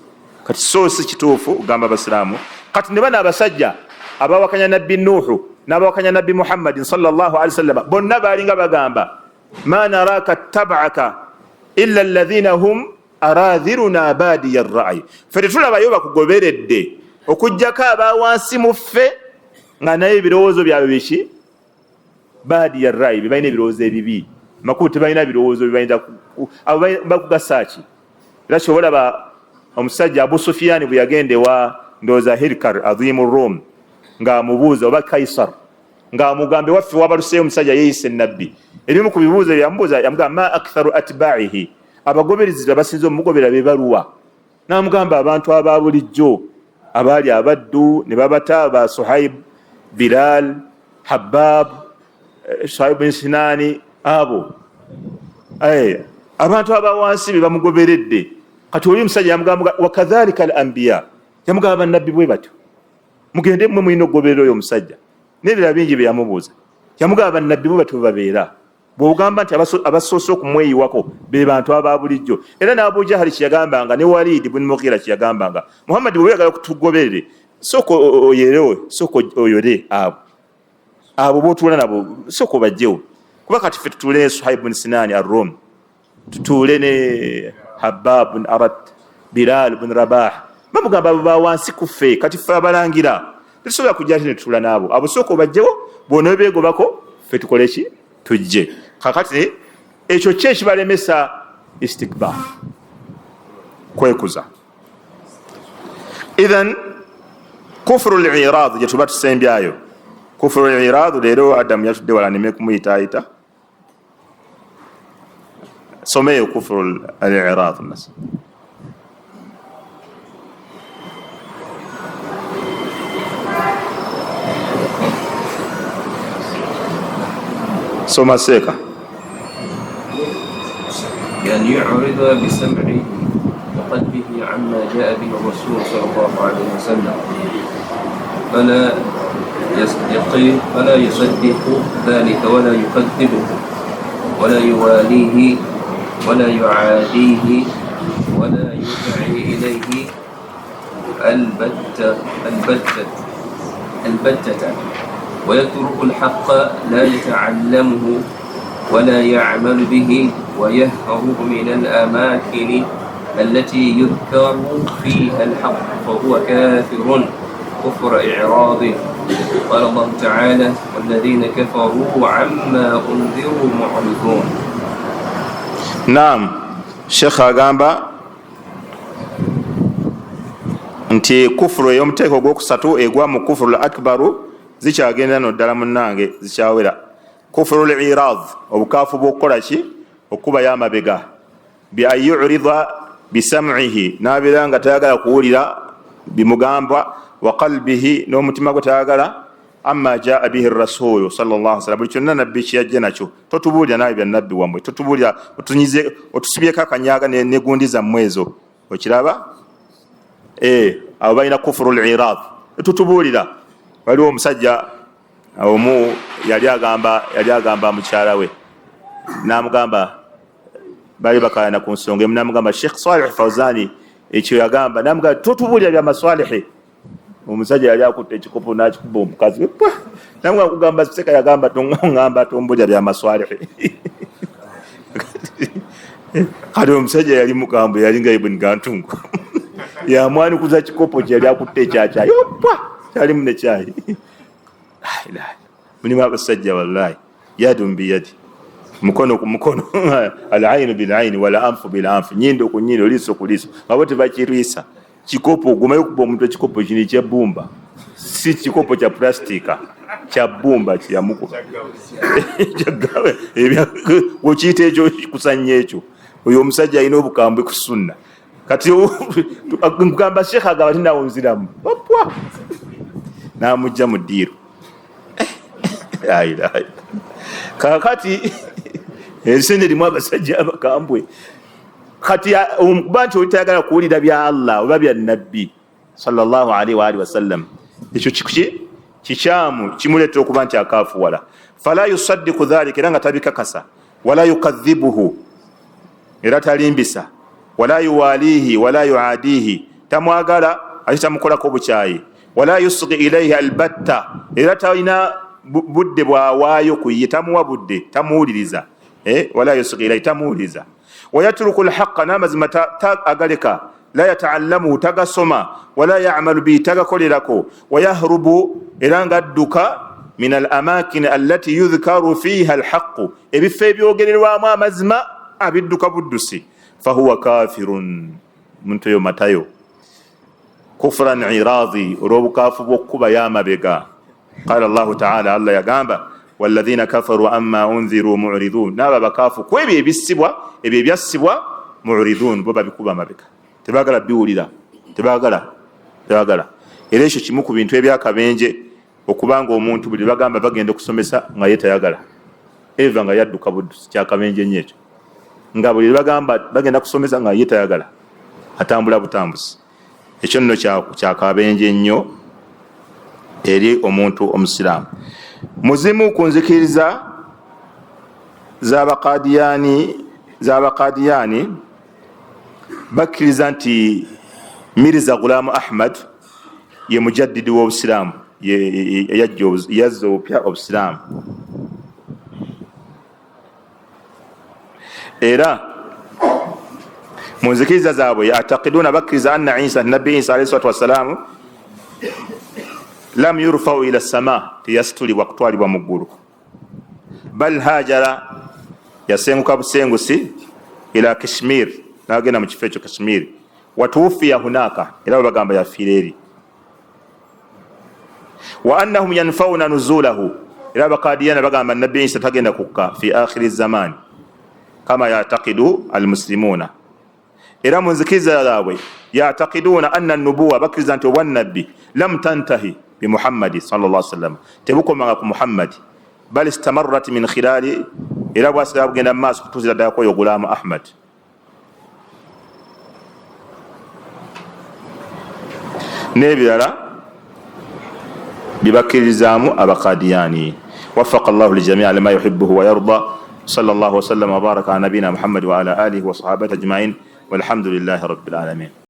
[SPEAKER 1] Kati so si kituufu gamba abasiraamu. Kati ne bana abasajja abawakanya nabbi Nuuhu n'abawakanya nabbi Muhammadin sallallahu alaihi wasallam bonna baalinga bagamba ma naraka tab'aka illa alladhina hum aradhiruna badiya ar-ra'i. Fete tulabayo bakugoberedde okujjako abawansi mu ffe nga naye ebirowoozo byabwe biki badiya ar-ra'i, bibalina ebirowoozo ebibi. Makulu tebalina birowoozo bibalina bakugasaaki. Era kyobalaba omusajja Abu Sufyan bwe yagende wa ndooza Hirkar azimu Rum nga amubuuza oba Kaisar nga amugambe waffe wabaluseeyo omusajja yeeyise nabbi. Erimu ku bibuuzo byamubuuza yamugamba ma aktharu atba'ihi, abagoberezi abasinze omugobera be baluwa? N'amugamba abantu aba bulijjo abaali abaddu ne babata ba Suhaib, Bilal, Habab, Suhaib bin Sinani, abo abantu abawansi be bamugoberedde. Kati oli omusajja yamugamba wakadhalika al-anbiya, yamugamba bannabbi bwe batyo. Mugende mmwe mulina okugoberera oyo omusajja. N'ebirala bingi bye yamubuuza yamugamba bannabbi bwe batyo babeera. Bw'ogamba nti abasoose okumweyiwako be bantu aba bulijjo. Era n'Abu Jahali kyeyagambanga ne Walid ibn Mughira kyeyagambanga Muhammad bwe yagala kutugoberere soko oyerewe soko oyore abo botuula nabo soko bajjewo. Kuba kati ffe tutuule Suhaib bin Sinani ar-Rum, tutuule ne Habab bin Arat, Bilal bin Rabah, bamugamba bawansi ku ffe. Kati ffe abalangira tetusobola kujja ate ne tutuula naabo. Abo soko bajjewo bw'onoobe beegobako ffe tukole ki tujje. Kakati ekyo kye ekibalemesa istikbar, kwekuza. Idhan kufuru al-i'rad gye tuba tusembyayo. Kufuru al-i'rad leero Adamu yatudde wala nime kumuyitaayita. Someyo kufuru al-i'rad nas. Soma seka.
[SPEAKER 2] يعني يعرض بسمعه وقلبه عما جاء به الرسول صلى الله عليه وسلم فلا يصدق ذلك ولا يكذبه ولا يواليه ولا يعاديه ولا يدعي إليه البتة ويترك الحق لا يتعلمه ولا يعمل به ويهرب من الأماكن التي يذكر فيها الحق فهو كافر كفر إعراض. قال الله تعالى والذين كفروا عما أنذروا معرضون.
[SPEAKER 1] نعم شيخ agamba nti kufuru ey'omuteeko ogwokusatu egwa mu kufuru al-akbaru zikyagenda noddala munnange zikyawera. Kufuru al-i'rad obukaafu bw'okukola ki okubayo amabega bi an yu'rida bisam'ihi n'abeera nga tayagala kuwulira bimugamba wa qalbihi n'omutima gwe tayagala amma jaa bihi rasulu sallallahu alaihi wasallam buli kyonna nabbi kyeyajja nakyo totubuulira nawe bya nabbi wamwe totubuulira otusibyeko akanyaaga negundi zammwe ezo okiraba abo balina kufuru al-i'rad totubuulira. Waliwo omusajja omu yali agamba mukyala we n'amugamba bali bakayana ku nsonga emu n'amugamba Sheikh Salih Fawzani ekyo yagamba n'amugamba totubuulira bya maswalihi. Omusajja yali akutte ekikopo n'akikuba omukazi we n'amugamba kugamba seka yagamba tongamba tombulira bya maswalihi. Kati omusajja yali mukambwe yali nga Ibn Gantungu yamwanikuza kikopo kyali akutte ekyakyayi kyalimu ne kyayi. Mulimu abasajja wallahi yadun biyadi, mukono ku mukono al-ainu bil-aini wal-anfu bil-anfi, nyindo ku nyindo liso ku liso nga bo tebakiriisa. Kikopo ogumayo kuba omuntu ekikopo kino kya bbumba, si kikopo kya plastika, kya bbumba kyamuko wekiyita ekyo kusanya ekyo. Oyo omusajja alina obukambwe ku sunna. Kati nkugamba Sheikh agamba tinawunziramu n'amujja mu ddiiro. Kakati Esende limu abasajja abakambwe. Kati bantu olitayagala kuwulira bya Allah oba bya Nabbi sallallahu alaihi wa alihi wasallam, ekyo kikyamu kimuleetera okuba nti akaafuwala. Fala yusaddiqu dhalika, era nga tabikakasa. Wala yukadhibuhu, era talimbisa. Wala yuwalihi wala yuadihi, tamwagala ate tamukolako bukyayi. Wala yusghi ilayhi albatta, era talina budde bwawaayo ku ye, tamuwa budde, tamuwuliriza. Wala yusghi ilayhi, tamuwuliriza. Wayatruku alhaqqa, n'amazima agaleka. La yata'allamuhu, tagasoma. Wala ya'malu bihi, tagakolerako. Wayahrubu, era nga adduka min alamakin allati yudhkaru fiha alhaqqu, ebifo ebyogererwamu amazima abidduka buddusi. Fahuwa kafirun, muntu yo matayo. Kufran iradhi, olw'obukaafu bw'okkuba y'amabega. Qala Allahu ta'ala, Allah yagamba walladhina kafaru amma unziru mu'ridun, n'abo abakaafu ku ebyo ebissibwa, ebyo ebyassibwa, mu'ridun, bo babikuba amabega, tebaagala biwulira, tebaagala. Era ekyo kimu ku bintu ebyakabenje, okubanga omuntu buli bagamba bagenda okusomesa nga ye tayagala, eva nga yadduka buddusi, kyakabenje nnyo ekyo. Nga buli bagamba bagenda kusomesa nga ye tayagala, atambula butambuzi. Ekyo nno kyakabenje nnyo eri omuntu omusiraamu. Muzimu ku nzikiriza z'Abaqadiyani bakkiriza nti Mirza Ghulam Ahmad ye mujaddidi w'Obusiraamu, yazza obupya Obusiraamu. Era mu nzikiriza zaabwe ya'taqiduna, bakkiriza anna Isa, Nabbi Isa alayhi salatu wassalamu, lam yurfau ila sama, teyasitulibwa kutwalibwa mu ggulu. Bal hajara, yasenguka busengusi, ila Kashmir, n'agenda mu kifo ekyo Kashmir. Watuufiya hunaka, era bagamba yafiira eri. Wa annahum yanfauna nuzulahu, era Abaqadiyani bagamba Nabbi Isa tagenda kukka fi akhiri zamani kama ya'taqidu almuslimuna. Era mu nzikiriza zaabwe ya'taqiduna anna an-nubuwwa, bakkiriza nti obwannabbi lam tantahi bi Muhammadi sallallahu alaihi wasallam, tebukomanga ku Muhammadi, bal istamarrat min khilali, era bwasira bugenda mu maaso kutuuzira ddala kwoyo Ghulam Ahmad. N'ebirala bibakkirizaamu Abaqadiyani. Waffaqa Allahu lijamii lima yuhibbuhu wa yarda. Sallallahu wa sallam wa baraka ala nabina Muhammad wa ala alihi wa sahabatihi ajma'in, walhamdulillahi rabbil alamin.